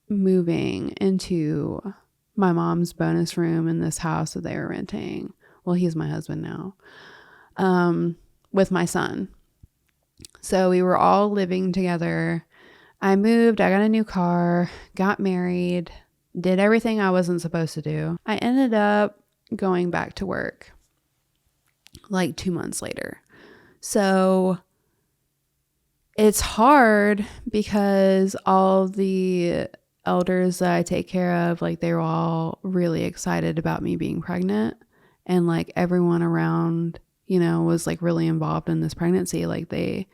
moving into my mom's bonus room in this house that they were renting. Well, he's my husband now, with my son. So we were all living together. I moved, I got a new car, got married, did everything I wasn't supposed to do. I ended up going back to work like 2 months later. So it's hard because all the elders that I take care of, like they were all really excited about me being pregnant. And like everyone around, you know, was like really involved in this pregnancy. Like they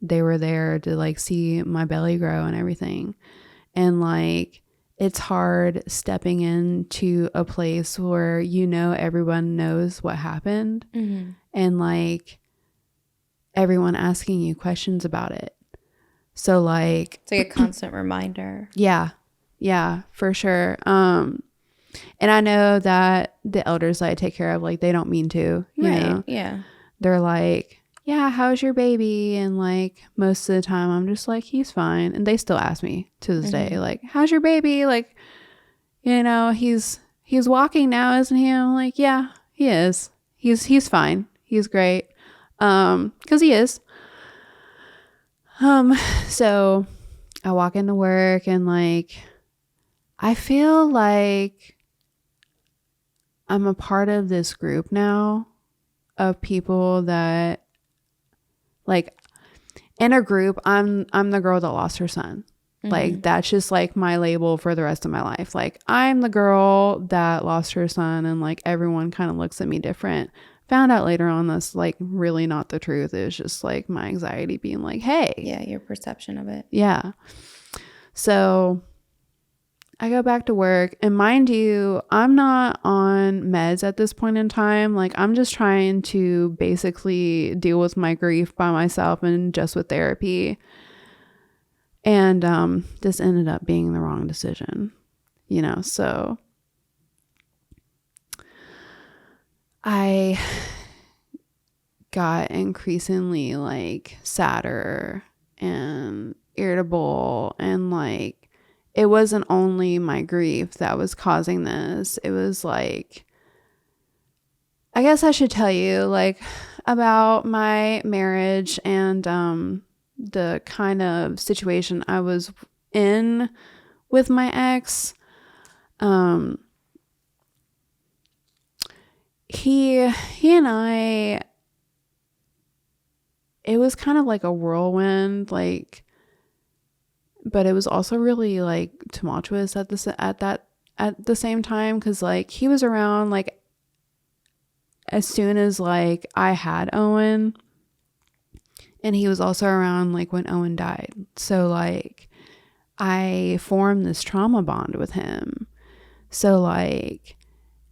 were there to like see my belly grow and everything. And like it's hard stepping into a place where, you know, everyone knows what happened. And like everyone asking you questions about it. So like it's like a constant reminder. Yeah, for sure. And I know that the elders that I take care of, like they don't mean to, you know? Yeah. They're like, yeah, how's your baby? And like most of the time I'm just like, he's fine. And they still ask me to this day, like, how's your baby? Like, you know, he's walking now, isn't he? I'm like, yeah, he is. He's fine. He's great. 'Cause he is. So I walk into work and like, I feel like I'm a part of this group now of people that like in a group, I'm the girl that lost her son. Like that's just like my label for the rest of my life. Like I'm the girl that lost her son, and like everyone kind of looks at me different. Found out later on that's like really not the truth. It was just like my anxiety being like, hey. Yeah, your perception of it. Yeah. So I go back to work, and mind you, I'm not on meds at this point in time. Like I'm just trying to basically deal with my grief by myself and just with therapy. And this ended up being the wrong decision, you know. So I got increasingly like sadder and irritable, and like it wasn't only my grief that was causing this. It was like, I guess I should tell you like about my marriage and the kind of situation I was in with my ex. He and I, it was kind of like a whirlwind, like, but it was also really like tumultuous at the same time, because like he was around like as soon as like I had Owen, and he was also around like when Owen died. So like I formed this trauma bond with him. So like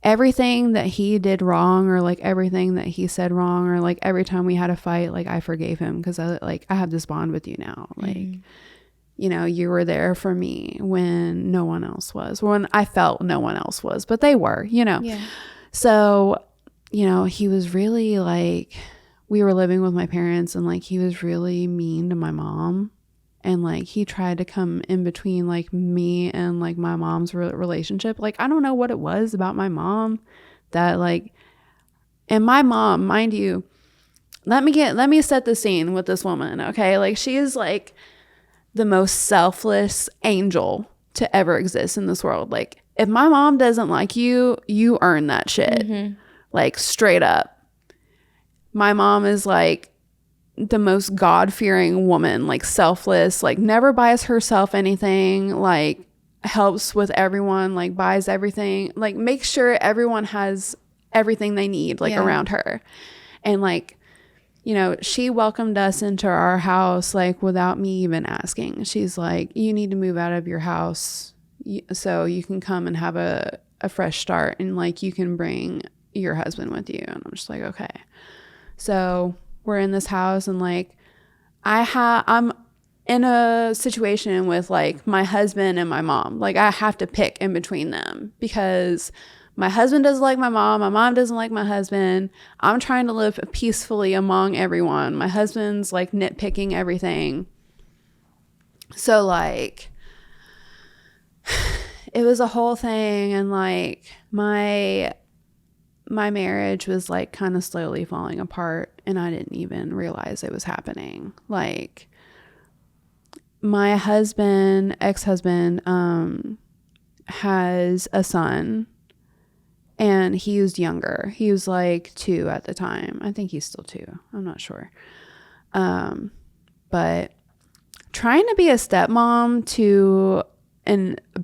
everything that he did wrong, or like everything that he said wrong, or like every time we had a fight, like I forgave him, because I have this bond with you now. Like, you know, you were there for me when no one else was, when I felt no one else was, but they were, you know. Yeah. So, you know, he was really like, we were living with my parents, and like he was really mean to my mom, and like he tried to come in between like me and like my mom's relationship. Like I don't know what it was about my mom that like, and my mom, mind you, let me set the scene with this woman, okay? Like she is like the most selfless angel to ever exist in this world. Like if my mom doesn't like you, you earn that shit. Like straight up. My mom is like the most God-fearing woman, like selfless, like never buys herself anything, like helps with everyone, like buys everything, like makes sure everyone has everything they need, like around her. And like, you know, she welcomed us into our house like without me even asking. She's like, you need to move out of your house so you can come and have a fresh start, and like you can bring your husband with you. And I'm just like, okay. So we're in this house, and like I'm in a situation with like my husband and my mom. Like I have to pick in between them, because my husband doesn't like my mom doesn't like my husband. I'm trying to live peacefully among everyone. My husband's like nitpicking everything. So like it was a whole thing, and like my marriage was like kind of slowly falling apart, and I didn't even realize it was happening. Like my ex-husband, has a son, and he was younger. He was like 2 at the time. I think he's still 2. I'm not sure. But trying to be a stepmom to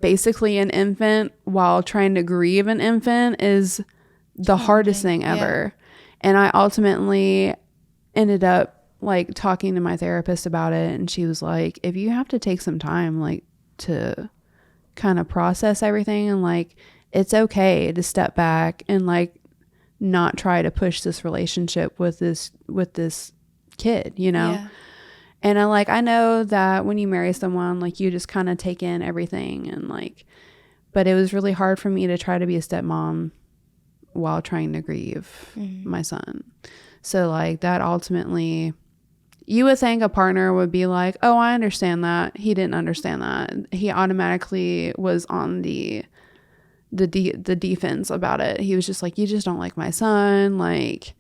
basically an infant while trying to grieve an infant is the hardest thing ever. And I ultimately ended up like talking to my therapist about it, and she was like, if you have to take some time like to kind of process everything, and like it's okay to step back and like not try to push this relationship with this kid, you know. And I know that when you marry someone, like you just kind of take in everything, and like, but it was really hard for me to try to be a stepmom while trying to grieve my son. So like that ultimately, you would think a partner would be like, oh, I understand that. He didn't understand that. He automatically was on the defense about it. He was just like, you just don't like my son. Like,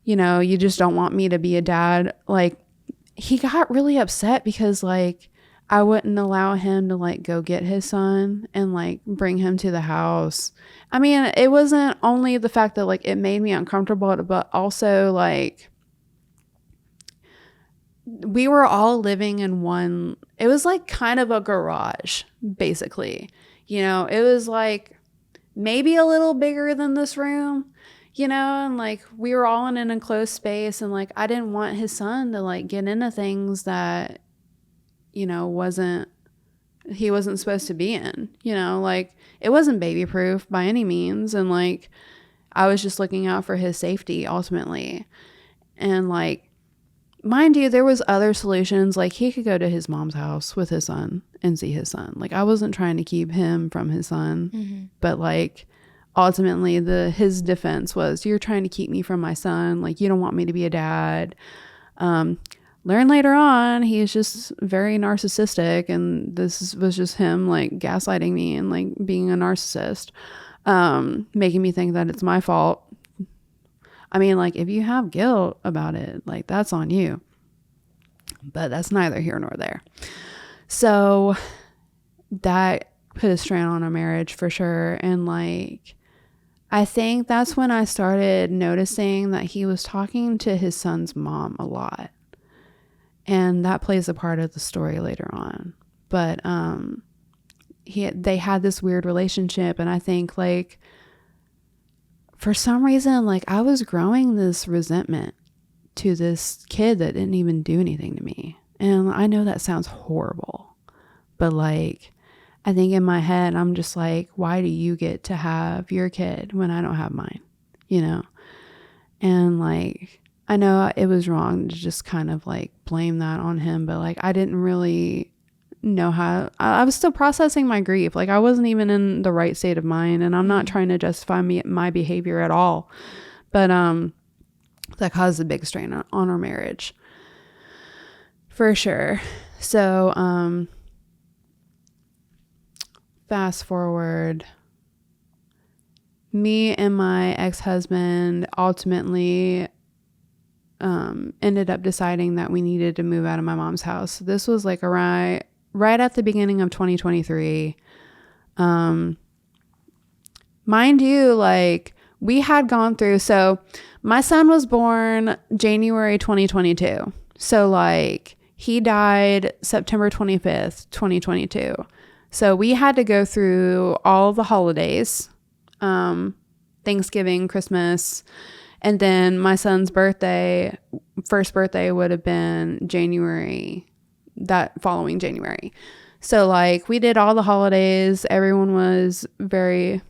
you know, you just don't want me to be a dad. Like he got really upset because like I wouldn't allow him to like go get his son and like bring him to the house. I mean, it wasn't only the fact that like it made me uncomfortable, but also like we were all living in one, it was like kind of a garage basically, you know. It was like maybe a little bigger than this room, you know, and like we were all in an enclosed space, and like I didn't want his son to like get into things that, you know, he wasn't supposed to be in, you know. Like it wasn't baby proof by any means, and like I was just looking out for his safety ultimately. And like, mind you, there was other solutions. Like he could go to his mom's house with his son and see his son. Like I wasn't trying to keep him from his son, but like ultimately his defense was, you're trying to keep me from my son. Like, you don't want me to be a dad. Learn later on, he's just very narcissistic, and this was just him like gaslighting me and like being a narcissist, making me think that it's my fault. I mean, like, if you have guilt about it, like, that's on you, but that's neither here nor there. So that put a strain on our marriage for sure. And like, I think that's when I started noticing that he was talking to his son's mom a lot. And that plays a part of the story later on. But they had this weird relationship. And I think, like, for some reason, like, I was growing this resentment to this kid that didn't even do anything to me. And I know that sounds horrible. But, like, I think in my head, I'm just like, why do you get to have your kid when I don't have mine? You know? And, like, I know it was wrong to just kind of like blame that on him, but like, I didn't really know how. I was still processing my grief. Like, I wasn't even in the right state of mind, and I'm not trying to justify my behavior at all, but that caused a big strain on our marriage for sure. So fast forward, me and my ex-husband ultimately ended up deciding that we needed to move out of my mom's house. This was like right at the beginning of 2023. Mind you, like, we had gone through, so my son was born January 2022. So like, he died September 25th, 2022. So we had to go through all the holidays, Thanksgiving, Christmas, and then my son's first birthday would have been that following January. So like, we did all the holidays. Everyone was very,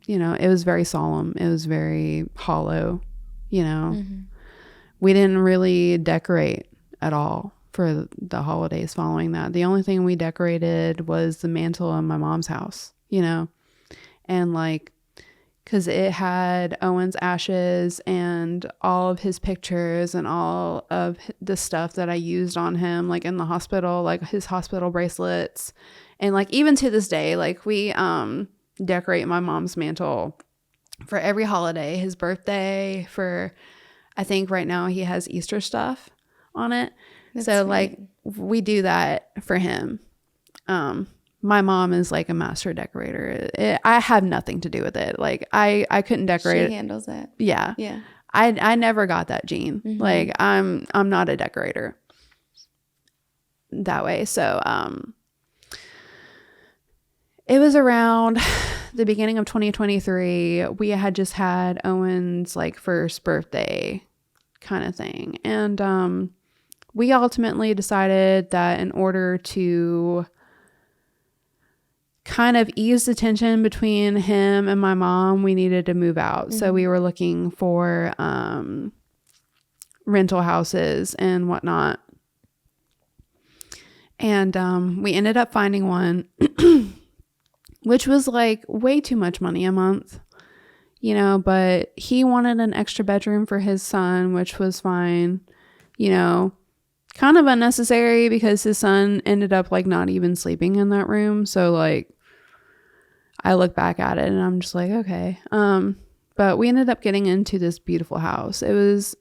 it was very solemn. It was very hollow, We didn't really decorate at all for the holidays following that. The only thing we decorated was the mantle in my mom's house, and like, because it had Owen's ashes and all of his pictures and all of the stuff that I used on him, like in the hospital, like his hospital bracelets. And like, even to this day, like, we decorate my mom's mantle for every holiday, his birthday, I think right now he has Easter stuff on it. That's so sweet. Like, we do that for him. My mom is like a master decorator. I have nothing to do with it. Like, I couldn't decorate. She handles it. Yeah. Yeah. I never got that gene. Mm-hmm. Like, I'm not a decorator that way. So, it was around the beginning of 2023. We had just had Owen's like first birthday kind of thing. And, we ultimately decided that in order to kind of ease the tension between him and my mom, we needed to move out. Mm-hmm. So we were looking for rental houses and whatnot. And we ended up finding one, which was like way too much money a month, but he wanted an extra bedroom for his son, which was fine, kind of unnecessary because his son ended up like not even sleeping in that room. So like, I look back at it and I'm just like, okay. But we ended up getting into this beautiful house. It was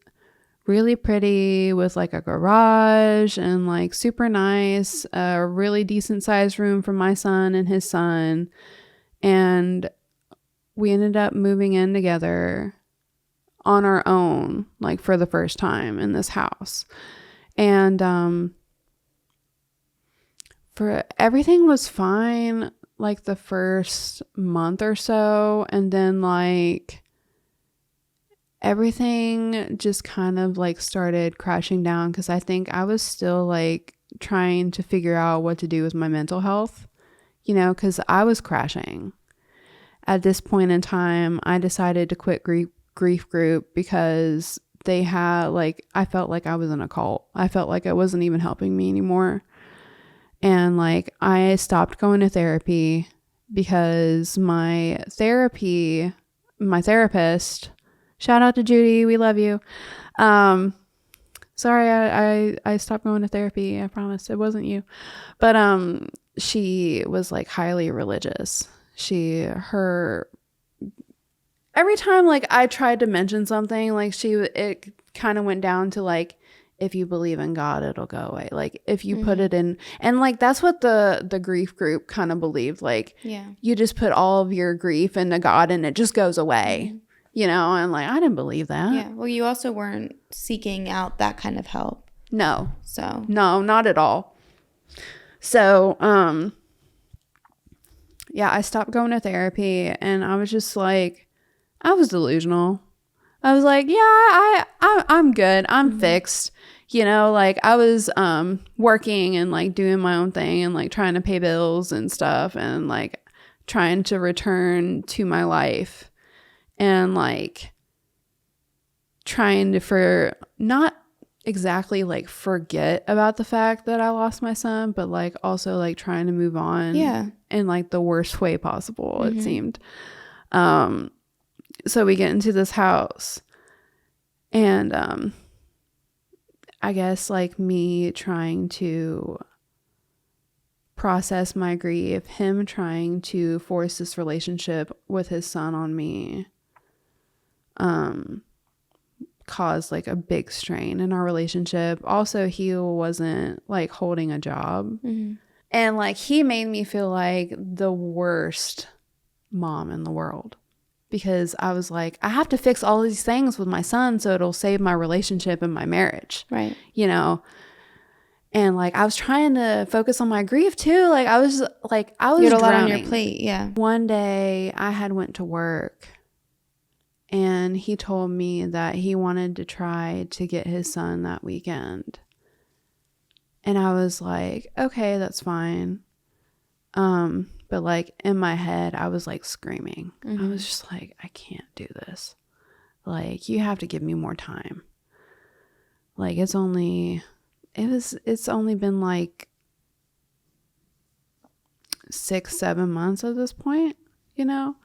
really pretty with like a garage and like super nice, a really decent sized room for my son and his son. And we ended up moving in together on our own, like for the first time in this house. And for everything was fine like the first month or so, and then like everything just kind of like started crashing down because I think I was still like trying to figure out what to do with my mental health, because I was crashing. At this point in time, I decided to quit grief group because they had like, I felt like I was in a cult. I felt like it wasn't even helping me anymore. And like, I stopped going to therapy because my therapy my therapist, shout out to Judy, we love you. Sorry, I stopped going to therapy. I promise it wasn't you. But she was like highly religious. Every time like I tried to mention something, like it kind of went down to like, if you believe in God, it'll go away. Like if you put it in, and like that's what the grief group kind of believed. Like you just put all of your grief into God and it just goes away. You know, and like I didn't believe that. Yeah. Well, you also weren't seeking out that kind of help. No. So. No, not at all. So, yeah, I stopped going to therapy and I was just like, I was delusional. I was like, yeah, I'm good. I'm fixed. You know, like I was working and like doing my own thing and like trying to pay bills and stuff and like trying to return to my life. And like trying to not exactly like forget about the fact that I lost my son, but like also like trying to move on in like the worst way possible, it seemed. So we get into this house and I guess like me trying to process my grief, him trying to force this relationship with his son on me caused like a big strain in our relationship. Also, he wasn't like holding a job. And like he made me feel like the worst mom in the world because I was like, I have to fix all these things with my son so it'll save my relationship and my marriage. Right. You know? And like I was trying to focus on my grief too. Like I was you had a lot on your drowning. plate. Yeah. One day I had went to work and he told me that he wanted to try to get his son that weekend. And I was like, okay, that's fine. But like in my head, I was like screaming. I was just like, I can't do this. Like, you have to give me more time. Like it's only been like 6-7 months at this point, you know?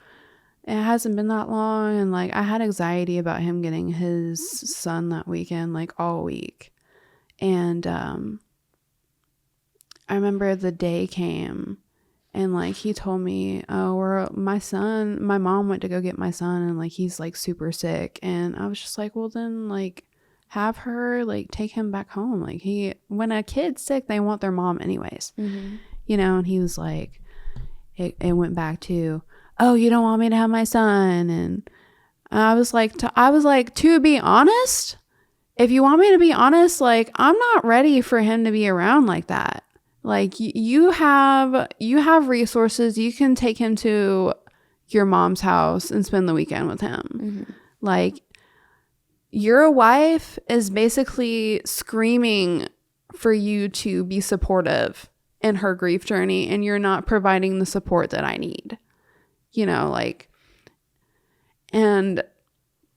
It hasn't been that long, and like I had anxiety about him getting his son that weekend, like all week. And I remember the day came and like he told me, oh, my mom went to go get my son and like he's like super sick. And I was just like, well then like have her like take him back home. Like when a kid's sick, they want their mom anyways, you know? And he was like, it went back to, oh, you don't want me to have my son? And I was like, to be honest, if you want me to be honest, like, I'm not ready for him to be around like that. Like, you have resources. You can take him to your mom's house and spend the weekend with him. Like, your wife is basically screaming for you to be supportive in her grief journey, and you're not providing the support that I need. You know, like, and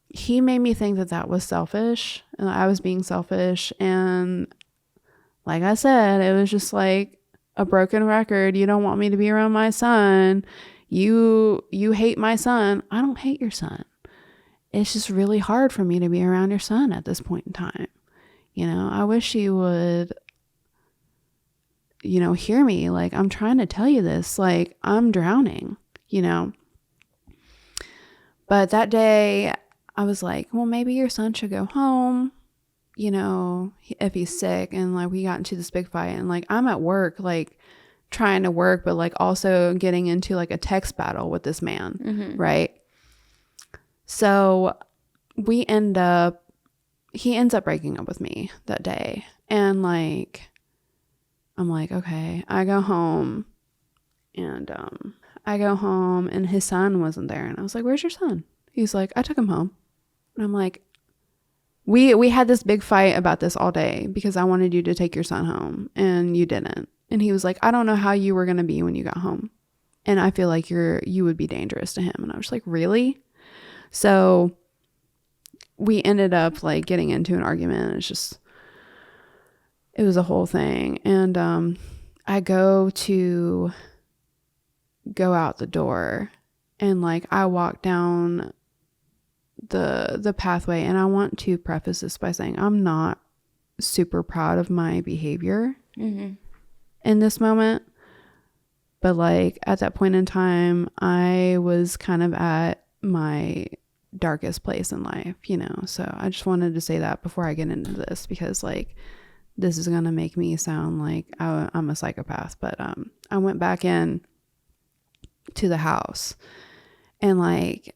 he made me think that was selfish and I was being selfish. And like I said, it was just like a broken record. You don't want me to be around my son. You hate my son. I don't hate your son. It's just really hard for me to be around your son at this point in time. You know, I wish you would, you know, hear me. Like, I'm trying to tell you this, like, I'm drowning. You know, but that day I was like, well, maybe your son should go home, you know, if he's sick. And like, we got into this big fight and like, I'm at work, like trying to work, but like also getting into like a text battle with this man. Right. So he ends up breaking up with me that day. And like, I'm like, okay, I go home and his son wasn't there. And I was like, where's your son? He's like, I took him home. And I'm like, we had this big fight about this all day because I wanted you to take your son home and you didn't. And he was like, I don't know how you were going to be when you got home. And I feel like you would be dangerous to him. And I was like, really? So we ended up like getting into an argument. It was a whole thing. And I go out the door and like I walk down the pathway. And I want to preface this by saying I'm not super proud of my behavior in this moment. But like at that point in time, I was kind of at my darkest place in life, you know. So I just wanted to say that before I get into this, because like this is going to make me sound like I'm a psychopath. But I went back in to the house, and like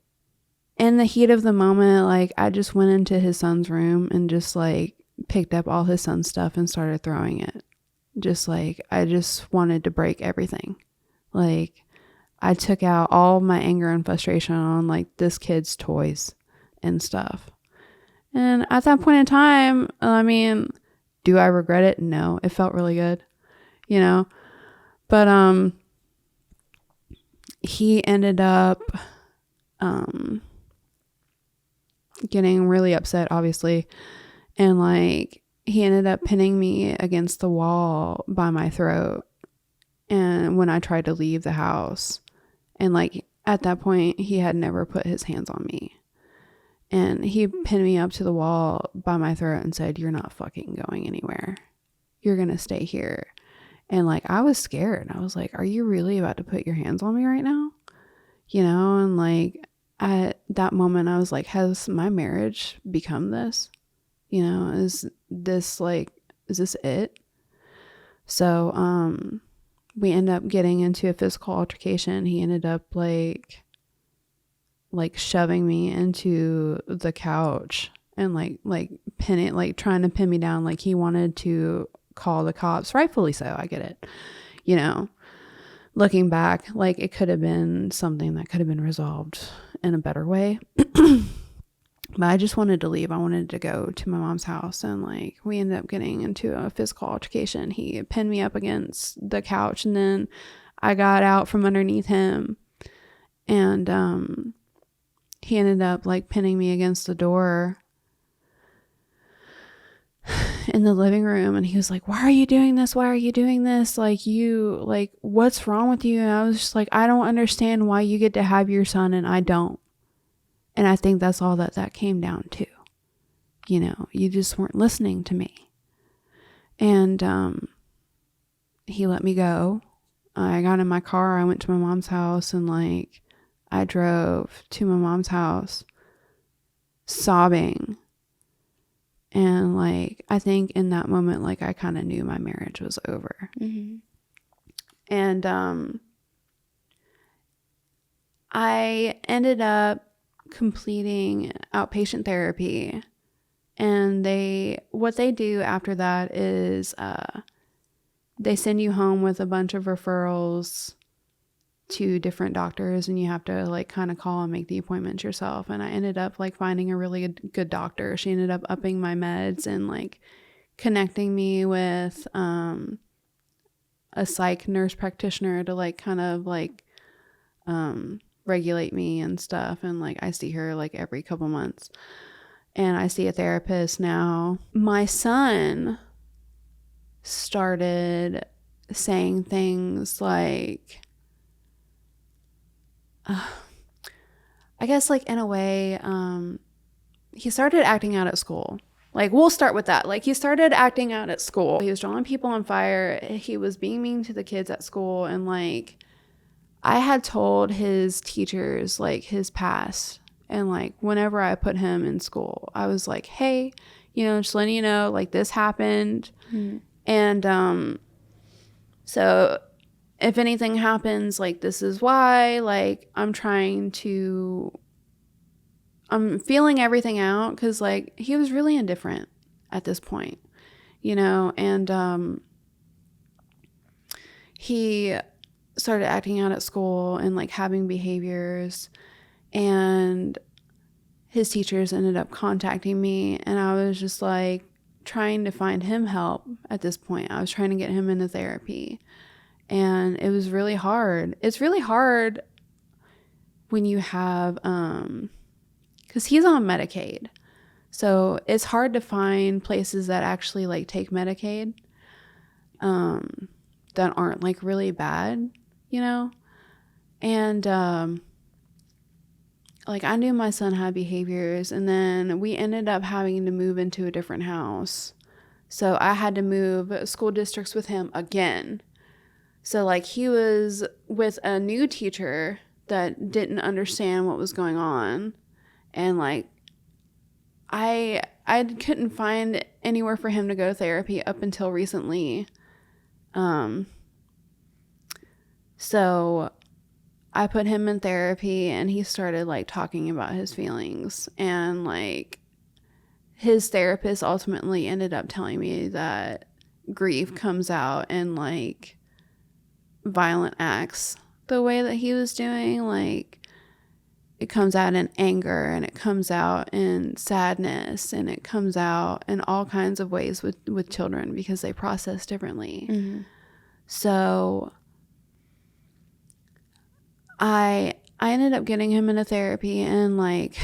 in the heat of the moment, like I just went into his son's room and just like picked up all his son's stuff and started throwing it. Just like I just wanted to break everything. Like I took out all my anger and frustration on like this kid's toys and stuff. And at that point in time, I mean, do I regret it? No, it felt really good, you know. But he ended up getting really upset, obviously, and like he ended up pinning me against the wall by my throat. And when I tried to leave the house, and like at that point he had never put his hands on me, and he pinned me up to the wall by my throat and said, "You're not fucking going anywhere. You're gonna stay here." And like I was scared. I was like, "Are you really about to put your hands on me right now?" You know. And like at that moment I was like, has my marriage become this? You know, is this it? So we end up getting into a physical altercation. He ended up like shoving me into the couch and like pinning, like trying to pin me down. Like he wanted to call the cops, rightfully so. I get it. You know, looking back, like it could have been something that could have been resolved in a better way. But I just wanted to leave. I wanted to go to my mom's house, and like we ended up getting into a physical altercation. He pinned me up against the couch, and then I got out from underneath him, and he ended up like pinning me against the door in the living room. And he was like, "Why are you doing this? Why are you doing this? Like what's wrong with you?" And I was just like, "I don't understand why you get to have your son and I don't." And I think that's all that came down to. You know, you just weren't listening to me. And he let me go. I got in my car. I went to my mom's house, and like I drove to my mom's house sobbing. And like I think in that moment, like I kind of knew my marriage was over. And I ended up completing outpatient therapy, and what they do after that is they send you home with a bunch of referrals to different doctors, and you have to like kind of call and make the appointments yourself. And I ended up like finding a really good doctor. She ended up upping my meds and like connecting me with a psych nurse practitioner to like kind of like regulate me and stuff. And like I see her like every couple months, and I see a therapist now. My son started saying things like I guess like in a way he started acting out at school. Like we'll start with that. Like he started acting out at school. He was drawing people on fire. He was being mean to the kids at school. And like I had told his teachers like his past, and like whenever I put him in school, I was like, "Hey, you know, just letting you know, like this happened." And so if anything happens, like this is why. Like I'm feeling everything out, because like he was really indifferent at this point, you know. And he started acting out at school and like having behaviors, and his teachers ended up contacting me, and I was just like trying to find him help at this point. I was trying to get him into therapy, and it was really hard. It's really hard when you have because he's on Medicaid, so it's hard to find places that actually like take Medicaid that aren't like really bad, you know. And like, I knew my son had behaviors, and then we ended up having to move into a different house. So I had to move school districts with him again. So, like, he was with a new teacher that didn't understand what was going on. And, like, I couldn't find anywhere for him to go to therapy up until recently. So I put him in therapy, and he started, like, talking about his feelings. And, like, his therapist ultimately ended up telling me that grief comes out in, like, violent acts the way that he was doing. Like, it comes out in anger, and it comes out in sadness, and it comes out in all kinds of ways with children because they process differently. Mm-hmm. So I ended up getting him into therapy, and, like,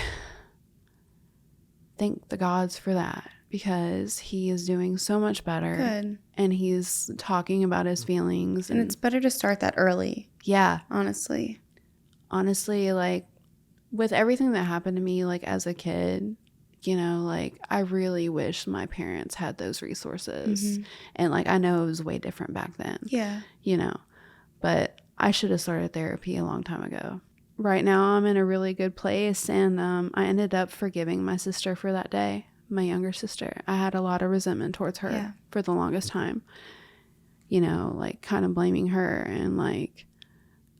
thank the gods for that, because he is doing so much better. Good. And he's talking about his feelings. And it's better to start that early. Yeah. Honestly, like, with everything that happened to me, like, as a kid, you know, like, I really wish my parents had those resources. Mm-hmm. And, like, I know it was way different back then. Yeah. You know, but I should have started therapy a long time ago. Right now I'm in a really good place, and I ended up forgiving my sister for that day, my younger sister. I had a lot of resentment towards her for the longest time, you know, like, kind of blaming her, and, like,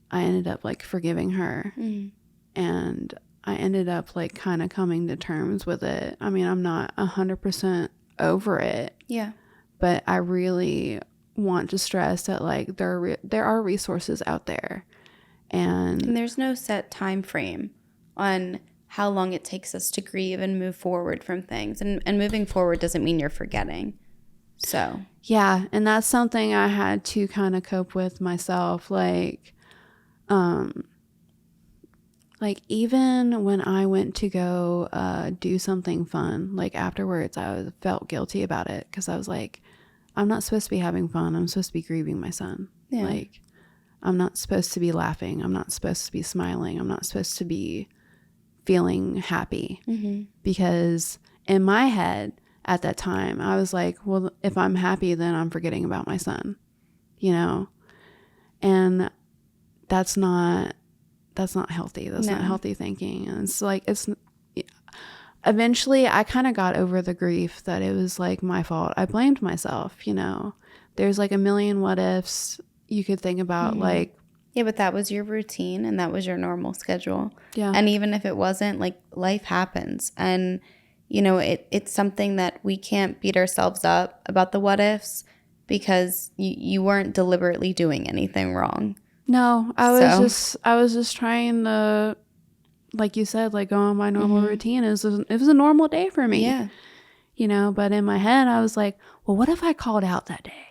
I ended up, like, forgiving her. Mm. And I ended up, like, kind of coming to terms with it. I mean, I'm not 100% over it. Yeah. But I really want to stress that, like, there are resources out there. And there's no set time frame on how long it takes us to grieve and move forward from things. And moving forward doesn't mean you're forgetting. So. Yeah. And that's something I had to kind of cope with myself. Like, even when I went to go do something fun, like, afterwards, I felt guilty about it, because I was like, I'm not supposed to be having fun. I'm supposed to be grieving my son. Yeah. Like, I'm not supposed to be laughing. I'm not supposed to be smiling. I'm not supposed to be feeling happy. Mm-hmm. Because in my head at that time, I was like, well, if I'm happy, then I'm forgetting about my son, you know? And that's not healthy. That's not healthy thinking. And it's like, eventually I kind of got over the grief that it was, like, my fault. I blamed myself, you know? There's, like, a million what ifs you could think about. Mm-hmm. Like, yeah, but that was your routine, and that was your normal schedule. Yeah. And even if it wasn't, like, life happens, and, you know, it's something that we can't beat ourselves up about the what ifs, because you weren't deliberately doing anything wrong. No, I was just trying to, like you said, like, go on my normal routine. It was a normal day for me. Yeah. You know, but in my head I was like, well, what if I called out that day?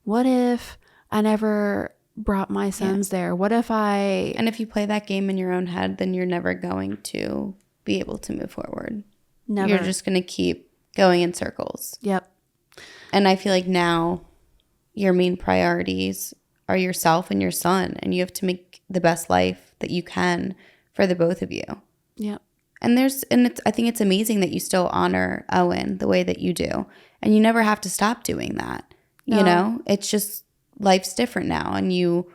What if I never brought my sons there? What if And if you play that game in your own head, then you're never going to be able to move forward. Never. You're just going to keep going in circles. Yep. And I feel like now your main priorities are yourself and your son, and you have to make the best life that you can for the both of you. Yep. And I think it's amazing that you still honor Owen the way that you do. And you never have to stop doing that. No. You know, it's just life's different now, and you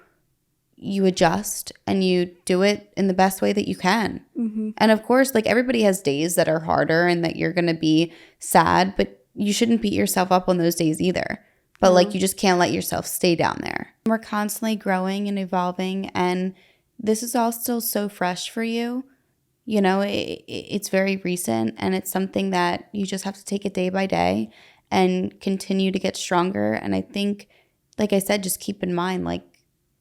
adjust and you do it in the best way that you can. Mm-hmm. And of course, like, everybody has days that are harder and that you're going to be sad, but you shouldn't beat yourself up on those days either. But like, you just can't let yourself stay down there. We're constantly growing and evolving, and this is all still so fresh for you. You know, it's very recent, and it's something that you just have to take it day by day and continue to get stronger. And I think, like I said, just keep in mind, like,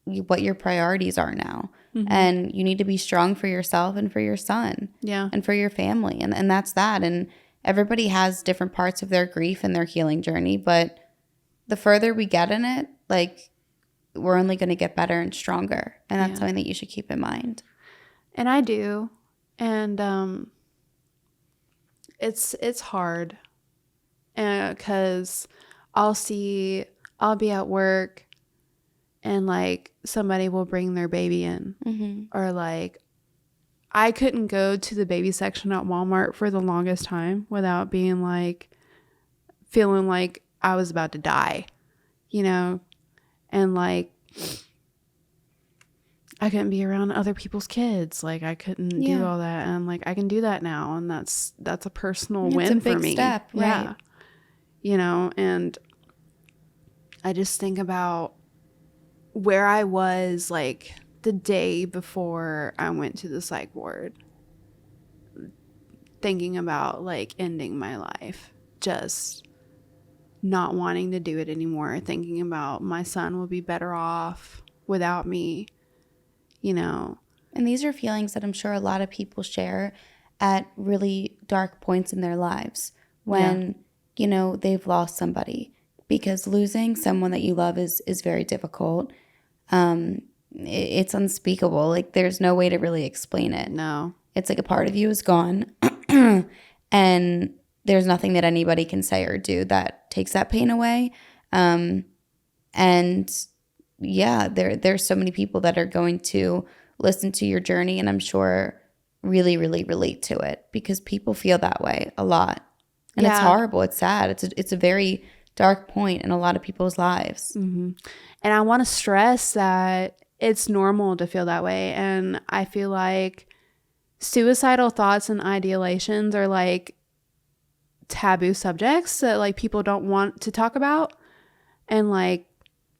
what your priorities are now. Mm-hmm. And you need to be strong for yourself and for your son. Yeah. And for your family. And that's that. And everybody has different parts of their grief and their healing journey, but the further we get in it, like, we're only going to get better and stronger. And that's something that you should keep in mind. And I do. And it's hard, because I'll be at work, and, like, somebody will bring their baby in. Mm-hmm. Or, like, I couldn't go to the baby section at Walmart for the longest time without being like, feeling like I was about to die, you know, and like, I couldn't be around other people's kids. Like I couldn't do all that. And like, I can do that now. And that's a personal win for me. It's a big step, right? Yeah. You know, and I just think about where I was like the day before I went to the psych ward, thinking about like ending my life, just not wanting to do it anymore, thinking about my son will be better off without me, you know. And these are feelings that I'm sure a lot of people share at really dark points in their lives when, you know, they've lost somebody, because losing someone that you love is very difficult. It's unspeakable. Like there's no way to really explain it. No. It's like a part of you is gone and there's nothing that anybody can say or do that takes that pain away. And yeah, there's so many people that are going to listen to your journey and I'm sure really, really relate to it, because people feel that way a lot. And it's horrible. It's sad. It's a very dark point in a lot of people's lives. Mm-hmm. And I want to stress that it's normal to feel that way. And I feel like suicidal thoughts and ideations are like taboo subjects that like people don't want to talk about. And like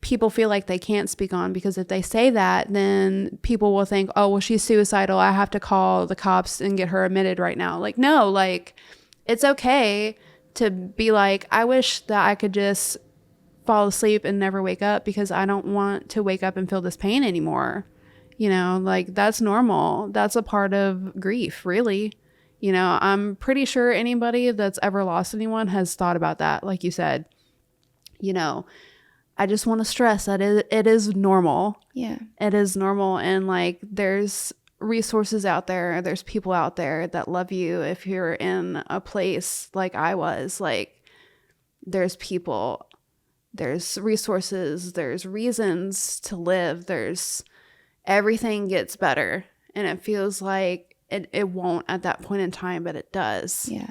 people feel like they can't speak on, because if they say that, then people will think, oh, well, she's suicidal. I have to call the cops and get her admitted right now. Like, no, like it's okay to be like, I wish that I could just fall asleep and never wake up, because I don't want to wake up and feel this pain anymore. You know, like that's normal. That's a part of grief, really. You know, I'm pretty sure anybody that's ever lost anyone has thought about that. Like you said, you know, I just want to stress that it is normal. Yeah. It is normal. And like, there's resources out there. There's people out there that love you. If you're in a place like I was, like there's people, there's resources, there's reasons to live. There's everything gets better. And it feels like it won't at that point in time, but it does. Yeah.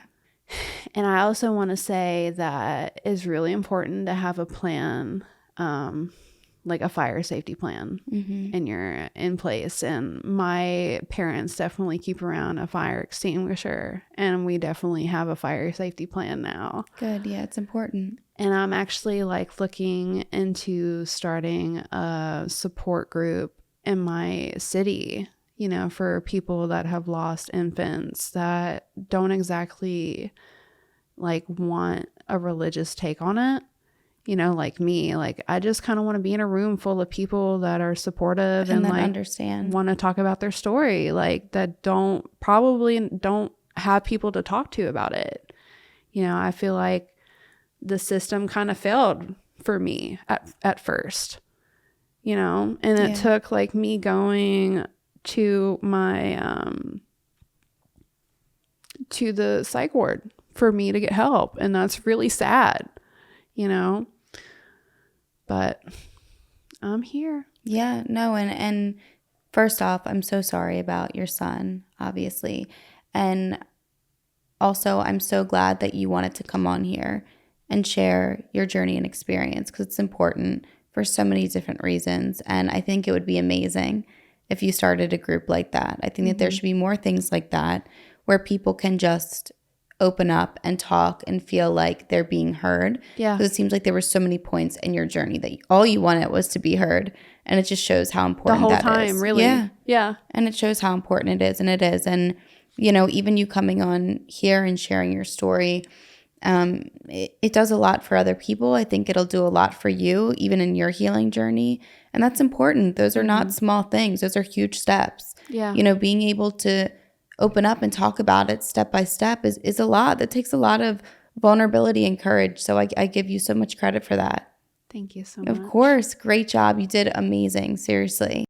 And I also want to say that it's really important to have a plan, like a fire safety plan in place. And my parents definitely keep around a fire extinguisher, and we definitely have a fire safety plan now. Good. Yeah, it's important. And I'm actually like looking into starting a support group in my city, you know, for people that have lost infants that don't exactly like want a religious take on it. You know, like me, like I just kind of want to be in a room full of people that are supportive and like understand, want to talk about their story, like that probably don't have people to talk to about it. You know, I feel like the system kind of failed for me at first, you know, and it took like me going to my to the psych ward for me to get help, and that's really sad, you know, but I'm here. Yeah, no, and first off, I'm so sorry about your son, obviously, and also I'm so glad that you wanted to come on here and share your journey and experience, because it's important for so many different reasons. And I think it would be amazing if you started a group like that. I think that there should be more things like that where people can just open up and talk and feel like they're being heard. Yeah. Because it seems like there were so many points in your journey that all you wanted was to be heard. And it just shows how important that is. The whole time, really. Yeah. Yeah. And it shows how important it is. And it is. And, you know, even you coming on here and sharing your story, it does a lot for other people. I think it'll do a lot for you, even in your healing journey. And that's important. Those are not small things. Those are huge steps. Yeah. You know, being able to open up and talk about it step by step is a lot. That takes a lot of vulnerability and courage. So I give you so much credit for that. Thank you so much. Of course. Great job. You did amazing. Seriously.